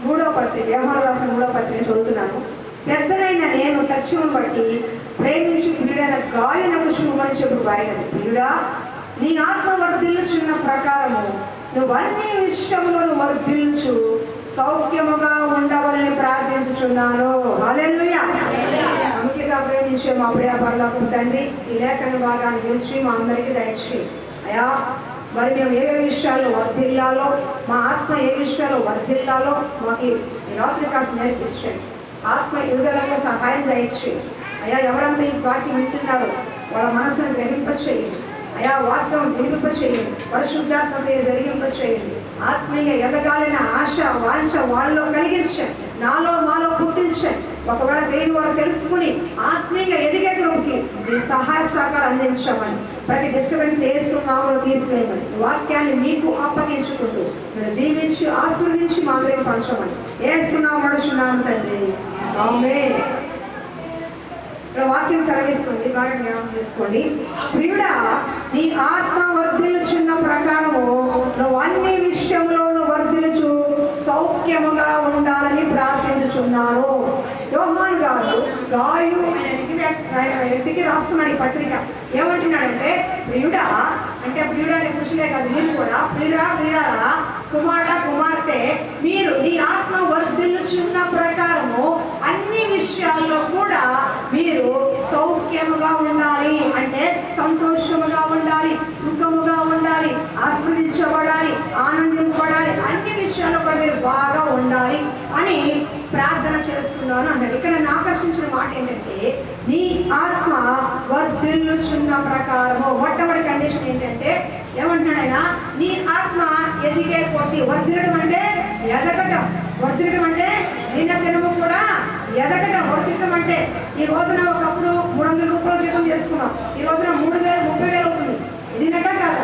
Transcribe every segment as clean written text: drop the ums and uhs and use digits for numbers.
3వ పత్రిక, యోహాను రాసిన 3వ పత్రిక చదువుతున్నాను. పెద్దనైన నేను సత్యమును బట్టి ప్రేమించి ప్రియుడైన గాయనకు శుభమని చెప్పు వాయినది. ప్రియుడా, నీ ఆత్మ వర్ధిల్లుచున్న ప్రకారము నువ్వు అన్ని విషయములను వర్ధిల్లుచు సౌఖ్యముగా ఉండవాలని ప్రార్థించుచున్నాను. హల్లెలూయా. అందుకేగా ప్రేమించే మా ప్రియ పరలోకపు తండ్రి, ఈ లేఖన భాగాన్ని గురించి మా అందరికీ దయచేయి అయ్యా. మరి మేము ఏ విషయాల్లో వర్ధిల్లాలో, మా ఆత్మ ఏ విషయాల్లో వర్ధిల్లాలో మాకు ఈ రాత్రి కాస్త నేర్పించండి. ఆత్మ ఎదుగుదలకు సహాయం దయచేయి అయ్యా. ఎవరంతా ఈ వాక్యం వింటున్నారో వాళ్ళ మనసును గ్రహింపచేయండి అయ్యా. వాక్యం వినిపింపచేయండి, పరిశుద్ధాత్మ జరిగింపచేయండి. ఆత్మీయంగా ఎదగాలన్న ఆశ వాంఛ వాళ్ళలో కలిగించండి, నాలో మాలో పుట్టించండి. ఒకవేళ దేవుని వారు తెలుసుకుని ఆత్మీయంగా ఎదిగే కృపకి మీ సహాయ సహకారం అందించమని, ప్రతి డిస్టర్బెన్స్ వేస్తున్నామో తీసివేయమని, వాక్యాన్ని మీకు అప్పగించుకుంటూ మీరు దీవించి ఆశీర్వదించి మా అందరికి పంచమని ఏస్తున్నామడుచున్నాము తండ్రి. ఆమేన్. వాక్యం సెలవిస్తుంది, బాగా జ్ఞాపకం చేసుకోండి. ప్రియుడా, నీ ఆత్మ వర్ధిల్లుచున్న ప్రకారము నువ్వు అన్ని విషయంలోనూ వర్ధిల్లుచు సౌఖ్యముగా ఉండాలని ప్రార్థించుచున్నాను. యోహాను గారు గాయు అనే వ్యక్తికి రాస్తున్నాడు ఈ పత్రిక. ఏమంటున్నాడంటే, ప్రియుడా అంటే ప్రియుడా అనే పురుషులే కాదు, మీరు కూడా ప్రియుడా ప్రియుడా కుమారుడా కుమార్తె, మీరు నీ ఆత్మ వర్ధిల్లుచున్న ప్రకారము అన్ని విషయాల్లో కూడా మీరు సౌఖ్యముగా ఉండాలి. అంటే సంతోషముగా ఉండాలి, సుఖముగా ఉండాలి, ఆస్వాదించబడాలి, ఆనందింపబడాలి, అన్ని విషయాల్లో కూడా మీరు బాగా ఉండాలి అని ప్రార్థన చేస్తున్నాను అన్నాడు. ఇక్కడ నన్ను ఆకర్షించిన మాట ఏంటంటే, నీ ఆత్మ వర్ధిల్లుచున్న ప్రకారము. మొట్టమొదటి కండిషన్ ఏంటంటే ఏమంటున్నాడు ఆయన, నీ ఆత్మ ఎదిగే కొట్టి. వర్ధిల్లడం అంటే ఎదగటం, వర్ధిల్లడం అంటే దినదినము కూడా ఎదగటం. వర్ధిల్లడం అంటే ఈ రోజున ఒకప్పుడు 300 రూపాయలు జీతం చేసుకున్నాం, ఈ రోజున 3,000 30,000 అవుతుంది. ఇది నట కాదా?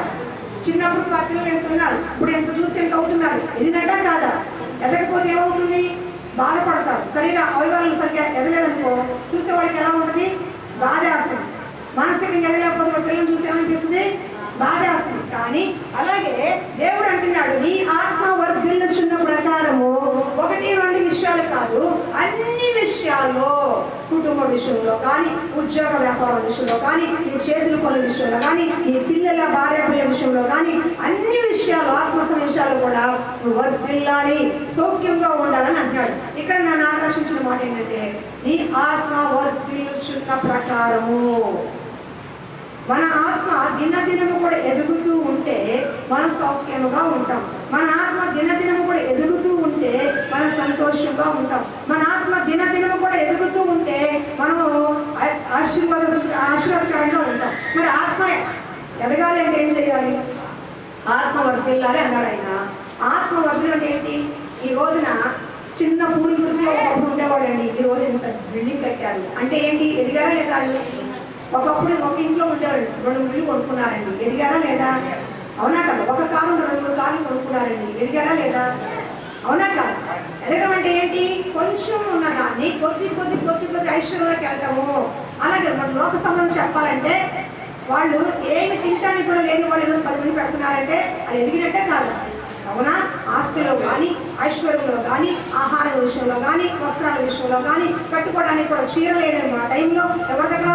చిన్నప్పుడు పిల్లలు ఎంత ఉన్నారు, ఇప్పుడు ఎంత చూస్తే ఎంత అవుతున్నారు. ఇది నట కాదా? ఎదగకపోతే ఏమవుతుంది? బాధపడతారు. శరీర అవయవాలను సరిగ్గా ఎదలేదనుకో చూసేవాడికి ఎలా ఉంటుంది? బాధేస్తుంది. మానసికంగా ఎదలేకపోతే పిల్లలు చూసి ఏమనిపిస్తుంది? బాధేస్తుంది. కానీ అలాగే దేవుడు అంటున్నాడు, నీ ఆత్మ వర్ధిల్లుచున్న ప్రకారము 1-2 విషయాలు కాదు, అన్ని విషయాల్లో, కుటుంబ విషయంలో కానీ, ఉద్యోగ వ్యాపారం విషయంలో కానీ, నీ చేతుల పనుల విషయంలో కానీ, నీ పిల్లల భార్య పిల్లల విషయంలో కానీ, అన్ని విషయాలు ఆత్మ విషయాలు కూడా వర్ధిల్లాలి, సౌఖ్యంగా ఉండాలని అంటున్నాడు. ఇక్కడ నన్ను ఆకర్షించిన మాట ఏంటంటే, నీ ఆత్మ వర్ధిల్లుచున్న ప్రకారము. మన ఆత్మ దినదినము కూడా ఎదుగుతూ ఉంటే మనం సౌఖ్యముగా ఉంటాం. మన ఆత్మ దినదినము కూడా ఎదుగుతూ ఉంటే మనం సంతోషంగా ఉంటాం. మన ఆత్మ దినదినము కూడా ఎదుగుతూ ఉంటే మనము ఆశీర్వాదకరంగా ఉంటాం. మరి ఆత్మ ఎదగాలి అంటే ఏం చేయాలి? ఆత్మ వర్ధిల్లాలి అన్నాడు ఆయన. ఆత్మ వర్ధిల్లు అంటే ఏంటి? ఈ రోజున చిన్న పూరి గుడిసెలో ఒకప్పుడు ఉండేవాడండి, ఈ రోజు ఇంత బిల్డింగ్ కట్టారు. అంటే ఏంటి? ఎదిగారా లేదా? ఒకప్పుడు ఒక ఇంట్లో ఉండేవాళ్ళు 2 ఇళ్ళు కొనుక్కున్నారండి, ఎదిగారా లేదా? అవునా కదా? ఒక కారు 2 కార్లు కొనుక్కున్నారండి, ఎదిగారా లేదా? అవునా కదా? ఎదగడం అంటే ఏంటి? కొంచెం ఉన్న దాన్ని కొద్ది ఐశ్వర్యంలోకి వెళ్ళటము. అలాగే మన లోక సంబంధం చెప్పాలంటే వాళ్ళు ఏమి తింటానికి కూడా లేని వాళ్ళు ఏదో 10 మంది పెడుతున్నారంటే అది ఎదిగినట్టే కాదు. అవునా? ఆస్తిలో కానీ, ఐశ్వర్యంలో కానీ, ఆహారం విషయంలో కానీ, వస్త్రాల విషయంలో కానీ, కట్టుకోవడానికి కూడా చీర లేని మా టైంలో ఎవరి దగ్గర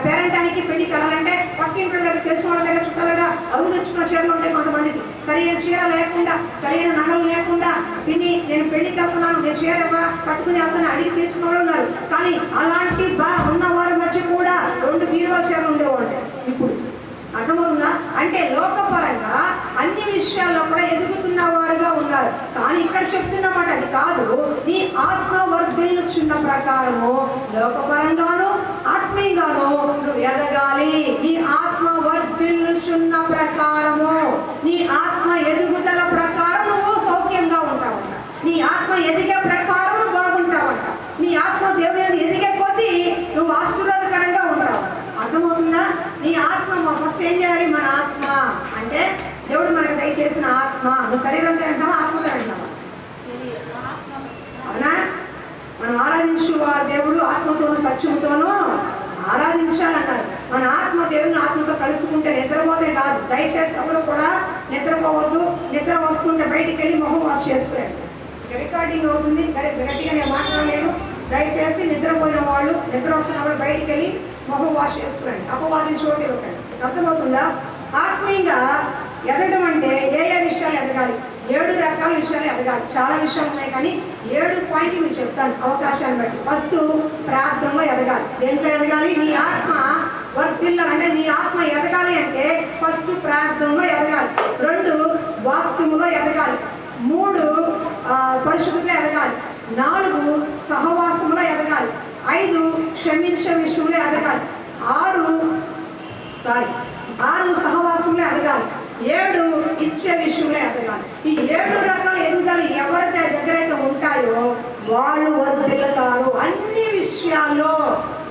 పేరంటానికి పెళ్లికి వెళ్ళాలంటే పక్కింటి దగ్గర, తెలిసిన వాళ్ళ దగ్గర, చుట్టాల దగ్గర అరువు తెచ్చుకున్న చీరలు ఉంటాయి కొంతమందికి. సరైన చీర లేకుండా, సరైన నగలు లేకుండా, పిన్ని నేను పెళ్లికి వెళ్తున్నాను, నేను చీర కట్టుకుని వెళ్తాను అడిగి తెచ్చుకున్న వాళ్ళు ఉన్నారు. కానీ అలాంటి ఉన్న వారి మధ్య కూడా 2 బీరువా చీరలు ఉండేవాళ్ళు. ఇప్పుడు అర్థమవుతుందా? అంటే లోకపరంగా అన్ని విషయాల్లో కూడా ఎదుగుతున్న వారుగా ఉన్నారు. కానీ ఇక్కడ చెప్తున్నమాట అది కాదు. నీ ఆత్మ వర్ధిల్లుచున్న ప్రకారము లోకపరంగాను ఆత్మీయంగాను నువ్వు ఎదగాలి. నీ ఆత్మ వర్ధిల్లుచున్న ప్రకారము, నీ ఆత్మ ఎదుగుదల ప్రకారం నువ్వు సౌఖ్యంగా ఉంటావంట. నీ ఆత్మ ఎదిగే ప్రకారం బాగుంటావంట. నీ ఆత్మ దేవుని ఎదిగే కొద్దీ నువ్వు ఆశీర్వాదకరంగా ఉంటావు. అర్థమవుతుందా? నీ ఆత్మ ఫస్ట్ ఏం చేయాలి? మన ఆత్మ అంటే దేవుడు మనకు దయచేసిన ఆత్మ. నువ్వు శరీరంతో అంటావా, ఆత్మతో అంటావా? అవునా? మనం ఆరాధించు వారు దేవుడు ఆత్మతోనూ సత్యముతోనూ ఆరాధించాలన్నారు. మన ఆత్మ దేవుని ఆత్మతో కలుసుకుంటే నిద్రపోతే కాదు. దయచేసి ఎవరు కూడా నిద్రపోవద్దు. నిద్ర వస్తుంటే బయటికి వెళ్ళి మొహం వాష్ చేసుకురండి. రికార్డింగ్ అవుతుంది, గట్టిగా నేను మాట్లాడలేను. దయచేసి నిద్రపోయిన వాళ్ళు, నిద్ర వస్తున్న వాళ్ళు బయటికి వెళ్ళి మొహం వాష్ చేసుకురండి. అపవాదిని చోటు ఇవ్వకండి. అర్థమవుతుందా? ఆత్మీయంగా ఎదగడం అంటే ఏ విషయాలు ఎదగాలి? 7 రకాల విషయాలు ఎదగాలి. చాలా విషయాలు ఉన్నాయి, కానీ 7 పాయింట్లు మీకు చెప్తాను అవకాశాన్ని బట్టి. ఫస్ట్, ప్రార్థనలో ఎదగాలి. దేంట్లో ఎదగాలి? నీ ఆత్మ వర్ధిల్లాలి. అంటే నీ ఆత్మ ఎదగాలి అంటే ఫస్ట్ ప్రార్థనలో ఎదగాలి. 2, వాక్యములో ఎదగాలి. 3, పరిశుద్ధతలో ఎదగాలి. 4, సహవాసంలో ఎదగాలి. 5, క్షమించే విషయంలో ఎదగాలి. 6 సహవాసంలో ఎదగాలి. 7 ఇచ్చే విషయంలో ఎదగాలి. ఈ 7 రకాల ఎదుగుదల ఎవరైతే దగ్గరైతే ఉంటాయో వాళ్ళు వర్ధిల్లుతారు. అన్ని విషయాల్లో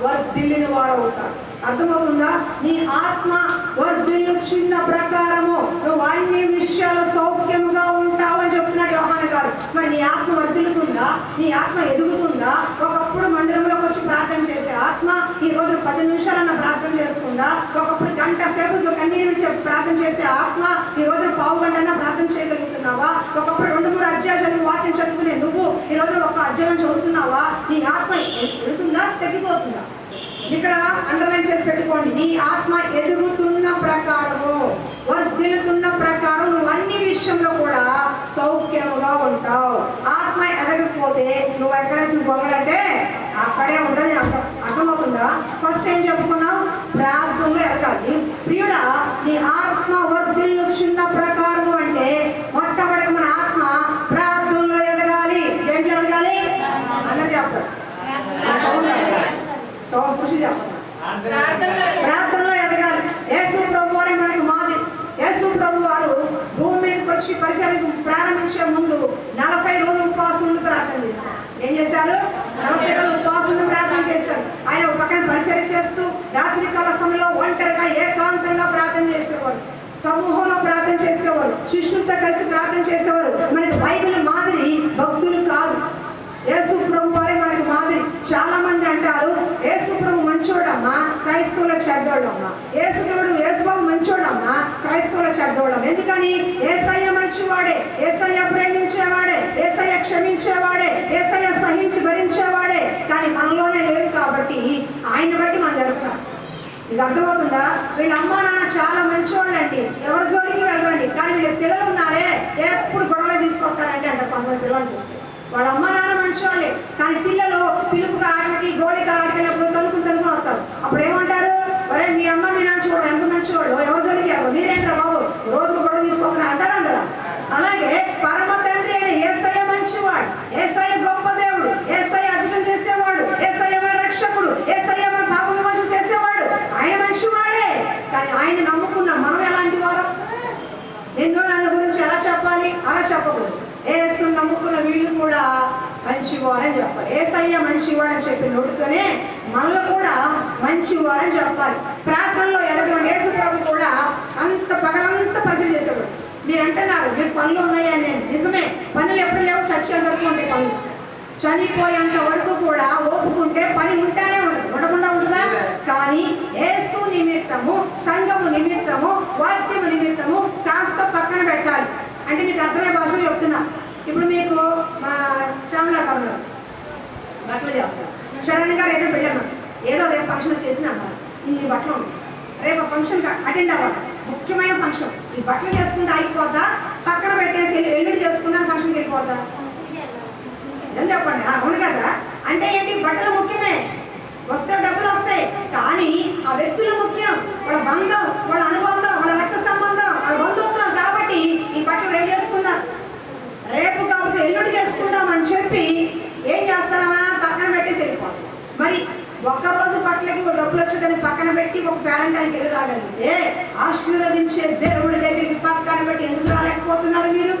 వర్ధిల్లిన వారు అవుతారు. అర్థమవుతుందా? నీ ఆత్మ వర్ధిల్లుచున్న ప్రకారము నువ్వు అన్ని విషయాలు సౌఖ్యముగా ఉంటావు అని చెప్తున్నాడు యోహాను గారు. మరి నీ ఆత్మ వర్ధిల్లుతుందా? నీ ఆత్మ ఎదుగుతుందా? ఒకప్పుడు మందిరంలోకి వచ్చి ప్రార్థన చేసే ఆత్మ ఈ రోజు 10 నిమిషాలన్న ప్రార్థన చేస్తుందా? ఒకప్పుడు గంట సేపు కన్నీరు ప్రార్థన చేసే ఆత్మ ఈ రోజు పావు గంట ప్రార్థన చేయగలుగుతున్నావా? ఒకప్పుడు 2-3 అధ్యాయాలు చదివి వాక్యం చదువుకునే నువ్వు ఈ రోజు ఒక అధ్యాయం చదువుతున్నావా? నీ ఆత్మ ఎదుగుతుందా, తగ్గిపోతుందా? ఇక్కడ అండర్లైన్ చేసి పెట్టుకోండి. నీ ఆత్మ ఎదుగుతున్న ప్రకారము, వర్ధిల్లుతున్న ప్రకారం నువ్వు అన్ని విషయంలో కూడా సౌఖ్యముగా ఉంటావు. ఆత్మ ఎదగకపోతే నువ్వు ఎక్కడేసిన బొమ్మలంటే అక్కడే ఉంటుంది. అర్థమవుతుందా? ఫస్ట్ ఏం చెప్పుకున్నావు? ప్రార్థనలో ఎదగాలి. ప్రియుడా, నీ ఆత్మ వర్ధిల్లుచున్న ప్రకారము అంటే మొట్టమొదటి మన ఆత్మ ప్రార్థనలో ఎదగాలి. దేంట్లో ఎదగాలి? అందరూ చెప్తారు. ప్రార్థనలో ఎదగాలి. యేసు ప్రభు వారే మనకు మాది. యేసు ప్రభు వారు భూమి మీదకి వచ్చి పరిచర్య ప్రారంభించే ముందు 40 రోజులు ఉపవాసం ఉండి ప్రార్థన చేశారు. ఏం చేశారు? 40 రోజులు ఉపవాసం ఉండి ప్రార్థన చేశారు. ఆయన ఒక పక్కన పరిచర్య చేస్తూ రాత్రికాల సమయంలో ఒంటరిగా ఏకాంతంగా ప్రార్థన చేసేవారు. సమూహంలో ప్రార్థన చేసేవారు. శిష్యులతో కలిసి ప్రార్థన చేసేవారు. మనకి బైబిల్ మాదిరి భక్తులు కాదు. యేసు ప్రభు వారే మనకి మాదిరి. చాలా మంది అంటారు యేసు ప్రభు మంచోడమ్మా, క్రైస్తవుల చెడ్డోళ్ళమ్మా. యేసుబాబు మంచోడమ్మా, క్రైస్తవుల చెడ్డోళ్ళం. ఎందుకని? యేసయ్య మంచివాడే, యేసయ్య ప్రేమించేవాడే, యేసయ్య క్షమించేవాడే, యేసయ్య సహించి భరించేవాడే. కానీ మనలోనే లేవు కాబట్టి ఆయన బట్టి మనం జరుగుతాం. ఇది అర్థమవుతుందా? వీళ్ళ అమ్మా నాన్న చాలా మంచివాళ్ళు అండి, ఎవరి జోలికి వెళ్ళండి. కానీ వీళ్ళ పిల్లలు ఉన్నారే ఎప్పుడు గొడవలు తీసుకొస్తారంటే అంటే 10 పిల్లలు చూస్తే వాళ్ళ అమ్మ నాన్న మంచివాళ్ళే. కానీ పిల్లలు పిలుపుగా ఆటలకి గోళిక ఆటకెళ్ళినప్పుడు తలుకుని వస్తారు. అప్పుడు ఏమంటారు? ఒరే మీ అమ్మ మీ నాన్న చూడండి ఎంత మంచివాళ్ళు, ఎవరి జోలికి మీరేంటారు బాబు రోజుకు గొడవ తీసుకొస్తారు అంటారు అందరూ. అలాగే పరమ తండ్రి అయిన యేసయ్య మంచివాడు, యేసయ్య గొప్ప దేవుడు, యేసయ్య అద్భుతం చేసేవాడు, యేసయ్య మన రక్షకుడు, యేసయ్య మన పాప విమోచన చేసేవాడు. ఆయన మంచివాడే. కానీ ఆయన నమ్ముకున్న మనం ఎలాంటి వారు? నన్ను గురించి ఎలా చెప్పాలి? అలా చెప్పకూడదు. యేసు నమ్ముకున్న వీళ్ళు కూడా మంచివాడని చెప్పాలి. యేసయ్య మంచివాడని చెప్పి నోటితోనే మనలో కూడా మంచివాడని చెప్పాలి. ప్రార్థనలో ఎదగడం. యేసు ప్రభు కూడా అంత పగలంతా పరిచయం చేసేవాడు. మీరు అంటున్నారు మీరు పనులు ఉన్నాయని. నేను నిజమే, పనులు ఎప్పుడు లేవు, చచ్చేంత వరకు ఉంటాయి పనులు. చనిపోయేంత వరకు కూడా ఓపుకుంటే పని ఉంటానే ఉంటుంది, ఉండకుండా ఉంటుందా? కానీ యేసు నిమిత్తము, సంఘము నిమిత్తము, వాక్యము నిమిత్తము కాస్త పక్కన పెట్టాలి. అంటే మీకు అర్థమయ్యే భాషలో చెప్తున్నా. ఇప్పుడు మీకు మా శ్యామలా గారు బట్టలు చేస్తారు. సడన్గా రేపు వెళ్ళాను, ఏదో రేపు ఫంక్షన్ చేసిన ఇన్ని బట్టలు ఉన్నాయి, రేపు ఫంక్షన్ అటెండ్ అవ్వాలి, ముఖ్యమైన ఫంక్షన్. ఈ బట్టలు చేసుకుంటే అయిపోద్దా? పక్కన పెట్టేసి ఎల్లుడి చేసుకున్నా ఫంక్షన్కి వెళ్ళిపోద్దా? ఏం చెప్పండి? అవును కదా. అంటే ఏంటి? బట్టలు ముఖ్యమే, వస్తే డబ్బులు వస్తాయి, కానీ ఆ వ్యక్తులు ముఖ్యం. వాళ్ళ బంధం, వాళ్ళ అనుబంధం, వాళ్ళ రక్త సంబంధం, వాళ్ళ బంధుత్వం. కాబట్టి ఈ బట్టలు రేపు చేసుకుందాం, రేపు కాకపోతే ఎల్లుడి చేసుకుందాం అని చెప్పి ఏం చేస్తామా? పక్కన పెట్టేసి వెళ్ళిపోతాం. మరి ఒక్కరోజు బట్టలకి డబ్బులు వచ్చేదాన్ని పక్కన పెట్టి ఒక పేరెంటానికి వెళ్ళి రాగలిగితే ఆశీర్వదించే దేవుడి దగ్గరికి పక్కన పెట్టి ఎందుకు రాలేకపోతున్నారు మీరు?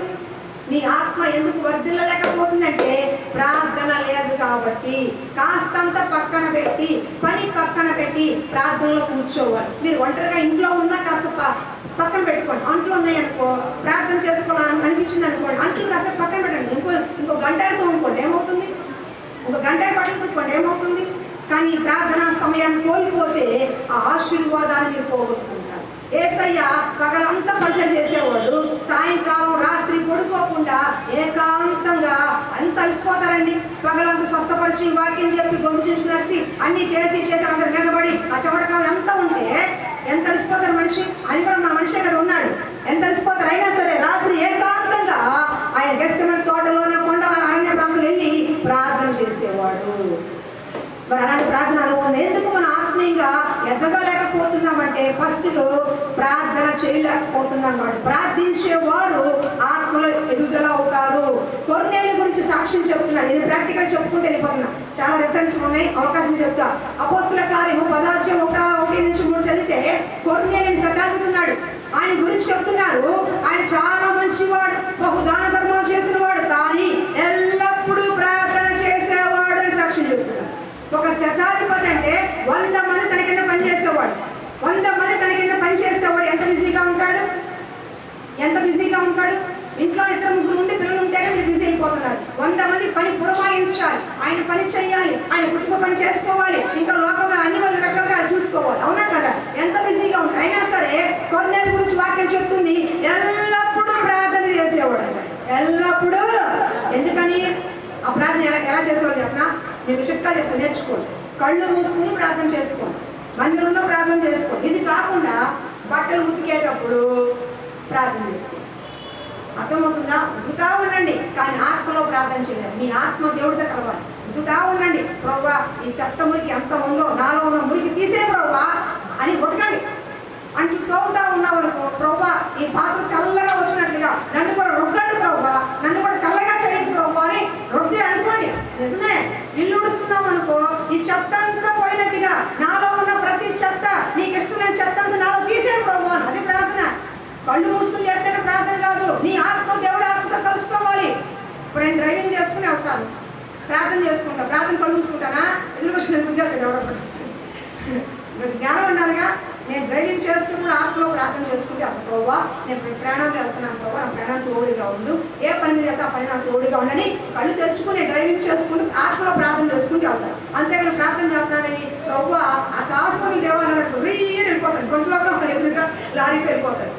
నీ ఆత్మ ఎందుకు వర్ధిల్లలేకపోతుందంటే ప్రార్థన లేదు కాబట్టి. కాస్తంత పక్కన పెట్టి, పని పక్కన పెట్టి ప్రార్థనలో కూర్చోవాలి. మీరు ఒంటరిగా ఇంట్లో ఉన్నా కాస్త పక్కన పెట్టుకోండి. అంట్లు ఉన్నాయనుకో, ప్రార్థన చేసుకోవాలని అనిపించింది అనుకోండి, అంట్లు కాస్త పక్కన పెట్టండి. ఇంకో గంట అనుకోండి, ఏమవుతుంది? ఒక గంట పక్కన పెట్టుకోండి, ఏమవుతుంది? కానీ ప్రార్థనా సమయాన్ని కోల్పోతే ఆ ఆశీర్వాదాన్ని మీరు పోగొట్టుకుంటారు. యేసయ్య పగలంతా పరిచయం చేసేవాడు, సాయంకాలం రాత్రి పడుకోకుండా ఏకాంతంగా ఎంత అలసిపోతారండి. పగలంతా స్వస్థపరిచి వాక్యం చెప్పి గొంతు చించుకునేసి అన్ని చేసి అందరి మీద పడి ఆ చెమటకాలు ఎంత ఉంటే ఎంత అలసిపోతారు మనిషి. ఆయన కూడా మన మనిషే కదా ఉన్నాడు. ఎంత అలసిపోతారు. అయినా సరే రాత్రి ఏకాంతంగా ఆయన గెస్తమన తోటలోనే కొండ అరణ్య ప్రాంతాలు వెళ్ళి ప్రార్థన చేసేవాడు. మరి అలాంటి ప్రార్థన అనుకుంది. ఎందుకు మన ఆత్మీయంగా ఎదగలేకపోతున్నామంటే ఫస్ట్ ప్రార్థన చేయలేకపోతున్నాం కాబట్టి. ప్రార్థించేవారు ఆత్మలో ఎదుగుదల అవుతారు. కొర్నేలి గురించి సాక్ష్యం చెప్తున్నాడు. ఇది ప్రాక్టికల్ చెప్పుకుంటే వెళ్ళిపోతున్నా. చాలా రెఫరెన్స్ ఉన్నాయి, అవకాశం చెప్తా. అపోస్తుల కార్యము 10:1-3 చదివితే కొర్నేలిని సతాయిస్తున్నాడు. ఆయన గురించి చెప్తున్నారు. ఆయన చాలా మంచివాడు, బహుదాన ధర్మాలు చేసిన వాడు, కానీ ఎల్లప్పుడూ ప్రార్థన చేసేవాడు అని సాక్ష్యం చెప్తున్నాడు. ఒక శతాధిపతి అంటే 100 మంది తన కింద పనిచేసేవాడు. 100 మంది తన కింద పనిచేసేవాడు. ఎంత బిజీగా ఉంటాడు. ఇంట్లో 2-3 ఉండి పిల్లలు ఉంటేనే మీరు బిజీ అయిపోతున్నారు. 100 మంది పని పురమాయించాలి, ఆయన పని చేయాలి, ఆయన కుటుంబ పని చేసుకోవాలి, ఇంకా లోకంలో అన్ని వాళ్ళు రకాలుగా చూసుకోవాలి. అవునా కదా? ఎంత బిజీగా ఉంటారు. అయినా సరే కొర్నేలి గురించి వాక్యం చెప్తుంది, ఎల్లప్పుడూ ప్రార్థన చేసేవాడు. ఎల్లప్పుడూ. ఎందుకని ఆ ప్రార్థన ఎలా చేసేవాడు చెప్పనా? మీకు చిట్కాలు చెప్తే నేర్చుకోండి. కళ్ళు మూసుకుని ప్రార్థన చేసుకోండి, మందిరంలో ప్రార్థన చేసుకోండి. ఇది కాకుండా బట్టలు ఉతికేటప్పుడు ప్రార్థన చేసుకోండి. అర్థమవుతుందా? ఉతుకుతా ఉండండి, కానీ ఆత్మలో ప్రార్థన చేయాలి. మీ ఆత్మ దేవుడితో కలవాలి. ఉతుకుతా ఉండండి. ప్రభువా, ఈ చెత్త మురికి ఎంత ఉందో నాలో ఉన్న మురికి తీసే ప్రభువా అని ఉతకండి. అంటే తోగుతా ఉన్నావనుకో, ప్రభువా ఈ పాత్ర తెల్లగా వచ్చినట్లుగా నన్ను కూడా రుద్దండి ప్రభువా, నన్ను కూడా తెల్లగా చేయండి ప్రభువా అని రుద్ది అనుకోండి. నిజమే. ఇల్లు ఉడుస్తున్నాం అనుకో, ఈ చెత్త అంతా పోయినట్టుగా నాలో ఉన్న ప్రతి చెత్త, నీకు ఇష్టమైన చెత్త అంతా నాలో తీసే ప్రభువా. అది ప్రార్థన. కళ్ళు మూసుకుని చేస్తేనే ప్రార్థన కాదు. నీ ఆత్మ దేవుడు ఆత్మతో కలుసుకోవాలి. ఇప్పుడు నేను డ్రైవింగ్ చేసుకుని వెళ్తాను, ప్రార్థన చేసుకుంటా. ప్రార్థన కళ్ళు మూసుకుంటానా? ఎదురుకొచ్చిన దేవుడు జ్ఞానం ఉండాలిగా. నేను డ్రైవింగ్ చేస్తూ కూడా ఆత్మలో ప్రార్థన చేసుకుంటే అంత ప్రభువా నేను ప్రయాణంలో వెళ్తున్నాను ప్రభువా, నా ప్రయాణం తోడుగా ఉండు, ఏ పని మీద ఆ పని నాకు తోడుగా ఉండని కళ్ళు తెచ్చుకుని డ్రైవింగ్ చేసుకుంటూ ఆత్మలో ప్రార్థన చేసుకుంటూ వెళ్తాను. అంతేగాని ప్రార్థన చేస్తున్నానని ప్రభువా ఆ కాసుకొని దేవాలన్నట్టు రీర్ వెళ్ళిపోతాను. గొంతులోకి ఎదురుగా లారీకి వెళ్ళిపోతాను.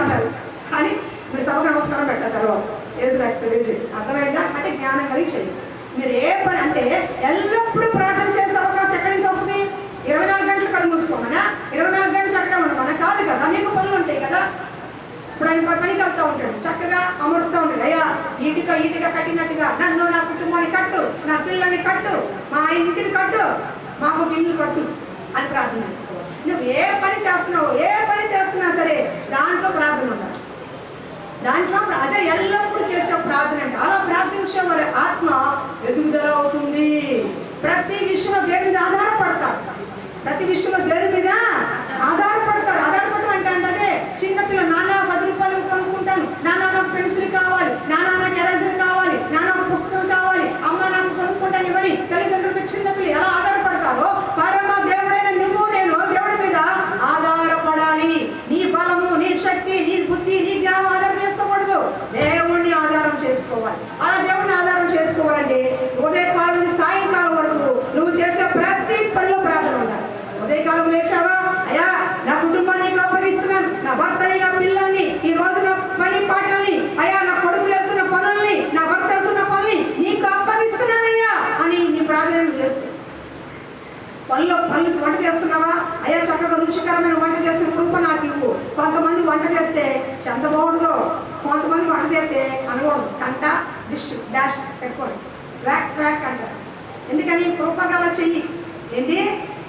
అంటారు అని మీరు సభకు నమస్కారం పెట్టారు. తర్వాత అర్థమైందా? అంటే జ్ఞానం కలిగి చేయండి. మీరు ఏ పని అంటే ఎల్లప్పుడూ ప్రార్థన చేసే అవకాశం ఎక్కడి నుంచి వస్తుంది? 24 గంటలు కళ్ళు మూసుకోమనా? 24 గంటలు అక్కడ ఉండమన్నా? కాదు కదా, మీకు పనులు ఉంటాయి కదా. ఇప్పుడు ఆయన పనికి వెళ్తూ ఉంటాడు, చక్కగా అమరుస్తూ ఉంటాడు. అయ్యా ఈటిగా కట్టినట్టుగా నన్ను, నా కుటుంబాన్ని కట్టు, నా పిల్లల్ని కట్టు, మా ఇంటిని కట్టు, మాకు ఇల్లు కట్టు అని ప్రార్థన చేసుకోవాలి. నువ్వు ఏ పని చేస్తున్నా సరే దాంట్లో ప్రార్థన ఉండాలి. దాంట్లో అదే ఎల్లప్పుడూ చేసే ప్రార్థన అంటే అలా ప్రార్థించే వారి ఆత్మ ఎదుగుదల అవుతుంది. ప్రతి విషయంలో దేవుని మీద ఆధారపడతారు. ఆధారపడటం అంటే అదే చిన్నపిల్ల నాన్న 10 రూపాయలు కొనుక్కుంటాను, నాన్న నాకు పెన్సిల్ కావాలి, నాన్న నాకు ఎరేజర్ కావాలి, నాన్న నాకు పుస్తకం కావాలి, అమ్మ నాకు కొనుక్కుంటాను ఇవని తల్లిదండ్రులకి చిన్నపిల్ల ఎలా ఆధారపడతారో పరమ దేవుడైన నువ్వు నేను దేవుడి మీద ఆధారపడాలి. నీ బలము, నీ శక్తి, నీ బుద్ధి, నీ జ్ఞానం ఆధారం చేసుకోకూడదు. దేవుణ్ణి ఆధారం చేసుకోవాలి. అలా దేవుడిని ఆధారం చేసుకోవాలంటే ఉదయకాలం నుంచి సాయంకాలం వరకు నువ్వు చేసే ప్రతి పనిలో ప్రార్థన ఉండాలి. ఉదయకాలం లేచావా, అయ్యా నా కుటుంబాన్ని అప్పగిస్తున్నాను, నా భర్తని, నా పిల్లల్ని, ఈ రోజు నా పని పాటల్ని, అయ్యా నా కొడుకులు వెళ్తున్న పనుల్ని, నా భర్త వెళ్తున్న పనుల్ని నీకు అప్పగిస్తున్నానయ్యా అని నీ ప్రార్థన చేస్తు. పళ్ళకి వంట చేస్తున్నావా, అయ్యా చక్కగా రుచికరమైన వంట చేస్తున్న కృప నాకు ఇవ్వు. కొంతమంది వంట చేస్తే ఎంత బాగుంటుందో, కొంతమంది వంట చేస్తే అనకూడదు, కంట డిష్ డాష్ పెట్టుకోండి, ట్రాక్ అంటారు. ఎందుకని? కృపగల చెయ్యి. ఏంటి?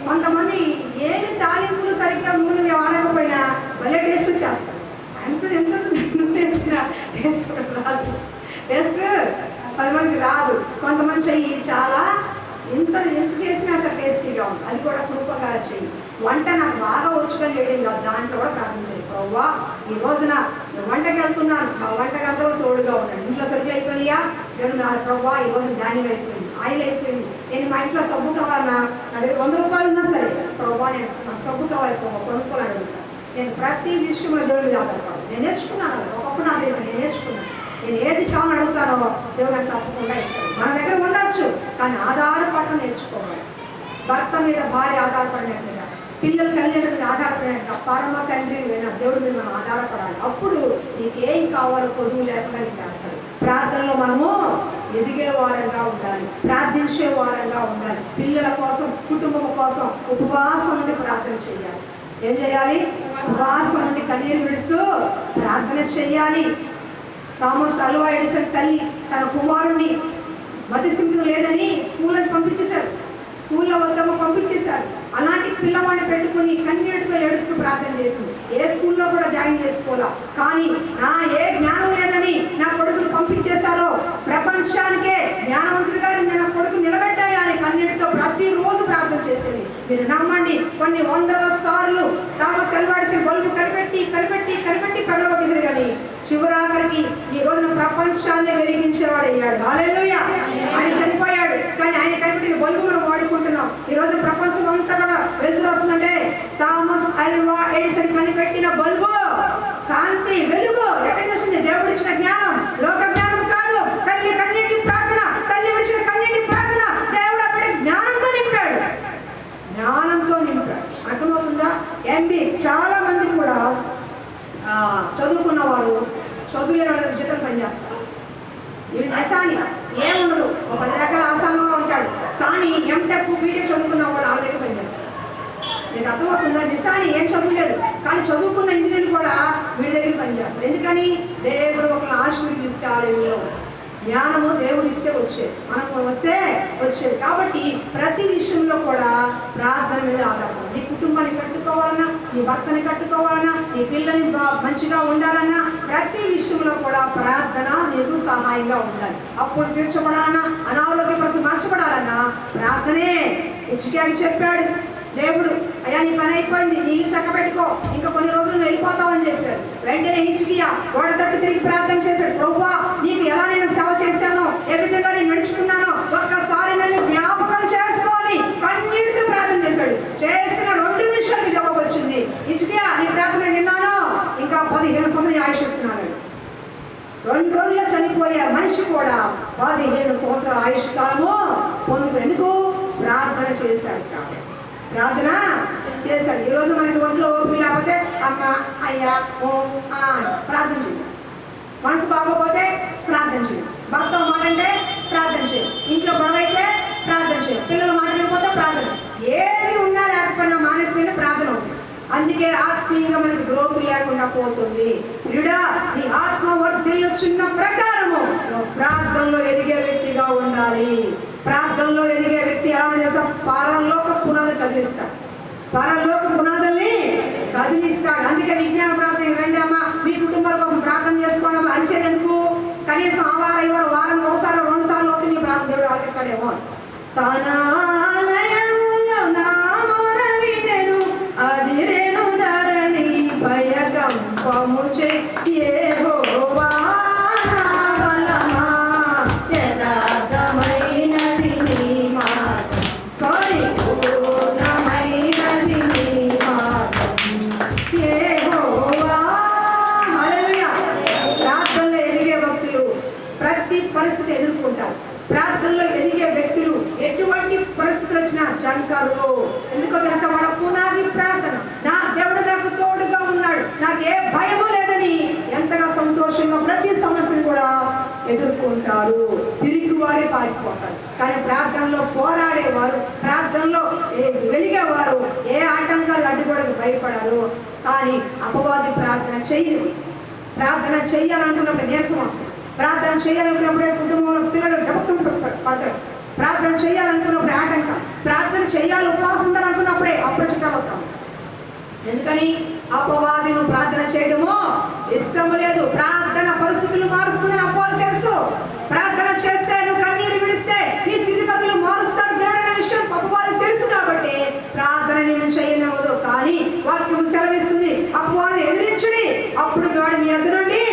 కొంతమంది ఏమి తాలింపులు సరిగ్గా నూనె వాడకపోయినా భలే టేస్ట్ చేస్తారు. ఎంత టేస్ట్ రాదు. టేస్ట్ 10 మందికి రాదు. కొంతమంది చెయ్యి చాలా ఎంత చేసినా సరే టేస్టీగా ఉంది. అది కూడా కృపగా చెయ్యి. వంట నాకు బాగా వచ్చుకొని చేయడం కాదు, దాంట్లో కూడా ప్రార్థించాలి. ప్రభువా ఈ రోజున వంటకి వెళ్తున్నాను, మా వంటకంతా తోడుగా ఉన్నాను. ఇంట్లో సరుకులు అయిపోయినాయా? ప్రభువా ఈ రోజు ధాన్యం అయిపోయింది, ఆయిల్ అయిపోయింది, నేను మా ఇంట్లో సబ్బు కావాలన్నా నా దగ్గర 100 రూపాయలు ఉన్నా సరే ప్రభువా నేను నాకు సబ్బు కావాలి కొనుక్కోవాలని అడుగుతాను. నేను ప్రతి విషయంలో దేవుడు ఆధారపడాలి. నేను నేర్చుకున్నాను. ఒకప్పుడు నా దేవుడు నేను నేర్చుకున్నాను. నేను ఏది కావాలని అడుగుతానో దేవుడు నాకు తప్పకుండా ఇస్తాను. మన దగ్గర ఉండొచ్చు, కానీ ఆధారపడటం నేర్చుకోవాలి. భర్త మీద భార్య ఆధారపడినట్లుగా, పిల్లల తల్లిదండ్రులకు ఆధారపడిన పరమ తండ్రి దేవుడి మీద మనం ఆధారపడాలి. అప్పుడు నీకేం కావాలో కొదువు లేకుండా నీకు చేస్తాడు. ప్రార్థనలో మనము ఎదిగే వారంగా ఉండాలి, ప్రార్థించే వారంగా ఉండాలి. పిల్లల కోసం, కుటుంబం కోసం ఉపవాసం నుండి ప్రార్థన చేయాలి. ఏం చేయాలి? ఉపవాసం నుండి కన్నీరు విడుస్తూ ప్రార్థన చేయాలి. థామస్ అల్వా ఎడిసన్ తల్లి తన కుమారుణ్ణి మతిస్థిమితం లేదని స్కూల్ అని పంపించేశారు, స్కూల్లో వద్దమ్మ పంపించేశారు. అలాంటి పిల్లవాడిని పెట్టుకుని కన్నీటితో ఏడుస్తూ ప్రార్థన చేసింది. ఏ స్కూల్లో కూడా జాయిన్ చేసుకోవాలా, కానీ నా ఏ జ్ఞానం లేదని నా కొడుకుని పంపించేస్తారో, ప్రపంచానికే జ్ఞానవంతుడిగా నా కొడుకు నిలబెట్టాయి అని కన్నీటితో ప్రతిరోజు ప్రార్థన చేసేది. మీరు నమ్మండి, కొన్ని వందల సార్లు థామస్ అల్వా ఎడిసన్ బల్బు కనిపెట్టి పగలగొట్టేసాడు. కానీ చివరాఖరికి ఈ రోజున ప్రపంచాన్ని వెలిగించేవాడు అయ్యాడు. హల్లెలూయా. ఆయన చనిపోయాడు, కానీ ఆయన కనిపెట్టిన బల్బు మనం వాడుకుంటున్నాం. ఈ రోజు ప్రపంచం అంతా కూడా వెలుగు వస్తుందంటే థామస్ అల్వా ఎడిసన్ కనిపెట్టిన బల్బు, కాంతి, వెలుగు ఎక్కడి నుంచి వచ్చింది? దేవుడు ఇచ్చిన జ్ఞానం, లోక జ్ఞానం కాదు. తల్లి కన్నీటి ప్రార్థన, తల్లి విడిచిన కన్నీటి ప్రార్థన దేవుడు అక్కడ జ్ఞానంతో నింపాడు, జ్ఞానంతో నింపాడు. అర్థమవుతుందా? ఎంబీ చాలా మంది కూడా చదువుకున్న వారు చదువులేని వాళ్ళకి జీతం పనిచేస్తారు. ఇవి నిశాని ఏముండదు, ఒక 10 రకాల ఆసామంగా ఉంటాడు, కానీ ఎంటెక్ బీటెక్ చదువుకున్న వాళ్ళు వాళ్ళ దగ్గర పనిచేస్తారు. మీకు అర్థమవుతుందా? నిశాని ఏం చదువులేదు, కానీ చదువుకున్న ఇంజనీర్లు కూడా వీడి దగ్గర పనిచేస్తారు. ఎందుకని? దేవుడు ఒకరిని ఆశీర్వదిస్తే ఆలయంలో జ్ఞానము దేవుడు ఇస్తే వచ్చేది, మనకు వస్తే వచ్చేది. కాబట్టి ప్రతి విషయంలో కూడా ప్రార్థన మీద ఆధారపడాలి. నీ కుటుంబాన్ని కట్టుకోవాలన్నా, నీ భర్తని కట్టుకోవాలన్నా, నీ పిల్లల్ని మంచిగా ఉండాలన్నా, ప్రతి విషయంలో కూడా ప్రార్థన నీకు సహాయంగా ఉండాలి. అప్పుడు తీర్చబడాలన్నా, అనారోగ్య పరిస్థితి మార్చబడాలన్నా ప్రార్థనే. హిజ్కియాకి చెప్పాడు దేవుడు, అయ్యా నీ పని అయిపోయింది, నీళ్ళు చక్కబెట్టుకో, ఇంకా కొన్ని రోజులు వెళ్ళిపోతావని చెప్పాడు. వెంటనే హిజ్కియా గోడ తట్టు తిరిగి ప్రార్థన చేశాడు, ప్రభువా నీకు ఎలా నేను సేవ చేశానో, ఏ విధంగా నేను నడుచుకున్నానో ఒక్కసారి నన్ను జ్ఞాపకం చేసుకోని కన్నీటితో ప్రార్థన చేశాడు. చేసిన 2 నిమిషాలకి జవాబు వచ్చింది. హిజ్కియా నీ ప్రార్థన విన్నాను, ఇంకా 15 సంవత్సరాలు ఆయుషిస్తున్నాడు. 2 రోజుల్లో చనిపోయే మనిషి కూడా 15 సంవత్సరాల ఆయుష్ కాలము పొందుకు. ఎందుకు? ప్రార్థన చేశాడు. ప్రార్థన చేశాడు. ఈరోజు మనకి ఒంట్లో ఓపిక లేకపోతే అమ్మ, అయ్యా, ఓ ప్రార్థన చేయండి. మనసు బాగోపోతే ప్రార్థన చేయండి. భర్త మాట అంటే ప్రార్థన చేయండి. ఇంట్లో గొడవ అయితే ప్రార్థన చేయండి. పిల్లలు మాట వినకపోతే ప్రార్థన. ఏది ఉన్నా లేకపోయినా మానేసుకుంటే ప్రార్థన ఉంది. అందుకే ఆత్మీయంగా మనకి గ్రోత్ లేకుండా పోతుంది. ప్రియుడా, నీ ఆత్మ వర్ధిల్లుచున్న ప్రకారము ప్రార్థనలో ఎదిగే వ్యక్తిగా ఉండాలి. ప్రార్థనలో ఎదిగే వ్యక్తి ఎలా చేస్తాం? పరలోక పునాదులు కదిలిస్తాడు, పరలోక పునాదుల్ని కదిలిస్తాడు. అందుకే విజ్ఞాన ప్రార్థన రండి అమ్మా, మీ కుటుంబాల కోసం ప్రార్థన చేసుకోవడం అంచేది ఎందుకు? కనీసం ఆ వారం ఈ వారం ఒకసారి 2 సార్లు అవుతుంది నీ ప్రార్థన దేవుడు ఆలకిస్తాడేమో. తన ఆలయములో నా మొరవిదెను, అదిరెను ధరణి భయకంపము యెహోవా నా బలమా, యథార్థమైనది నీ మార్గం, పరిపూర్ణమైనది నీ మార్గం యెహోవా. హల్లెలూయా. ప్రార్థనలో ఎదిగే భక్తులు ప్రతి పరిస్థితి ఎదుర్కొంటారు. ప్రార్థనలో ఎదిగే వ్యక్తులు ఎటువంటి పరిస్థితులు వచ్చినా జంకరు. ఎందుకో తెలుసా? వాళ్ళ పునాది ప్రార్థన. నా దేవుడు నాకు తోడుగా ఉన్నాడు, నాకు ఏ భయము లేదని ఎంతగా సంతోషంగా ప్రతి సమస్యను కూడా ఎదుర్కొంటారు. తిరిగి వారే పారిపోతారు. కానీ ప్రార్థనలో పోరాడేవారు, ప్రార్థనలో వెలిగేవారు ఏ ఆటంకాలు అడ్డుకోవడానికి భయపడరు. కానీ అపవాది ప్రార్థన చేయరు. ప్రార్థన చేయాలనుకున్నప్పుడు నీరసం వస్తుంది. ప్రార్థన చేయాలనుకున్నప్పుడే కుటుంబంలో పిల్లలు డబ్బు పడతారు. ప్రార్థన చేయాలనుకున్నప్పుడే ఆటంకం. ప్రార్థన చేయాలి, ఉపవాసం ఉండాలనుకున్నప్పుడే అప్రచుట్టాలు అవుతాం. ఎందుకని? అపవాది నువ్వు ప్రార్థన చేయడము ఇష్టం లేదు. ప్రార్థన పరిస్థితులు మారుస్తుందని అపవాది తెలుసు. ప్రార్థన చేస్తే నువ్వు కన్నీరు విడిస్తే నీ స్థితిగతులు మారుస్తాడు దేవుడైన విషయం అపవాది తెలుసు. కాబట్టి ప్రార్థన నేను చేయనవదు. కానీ వాక్యం సెలవిస్తుంది, అపవాది ఎదిరించుడి, అప్పుడు వాడు మీ ఎదురుండి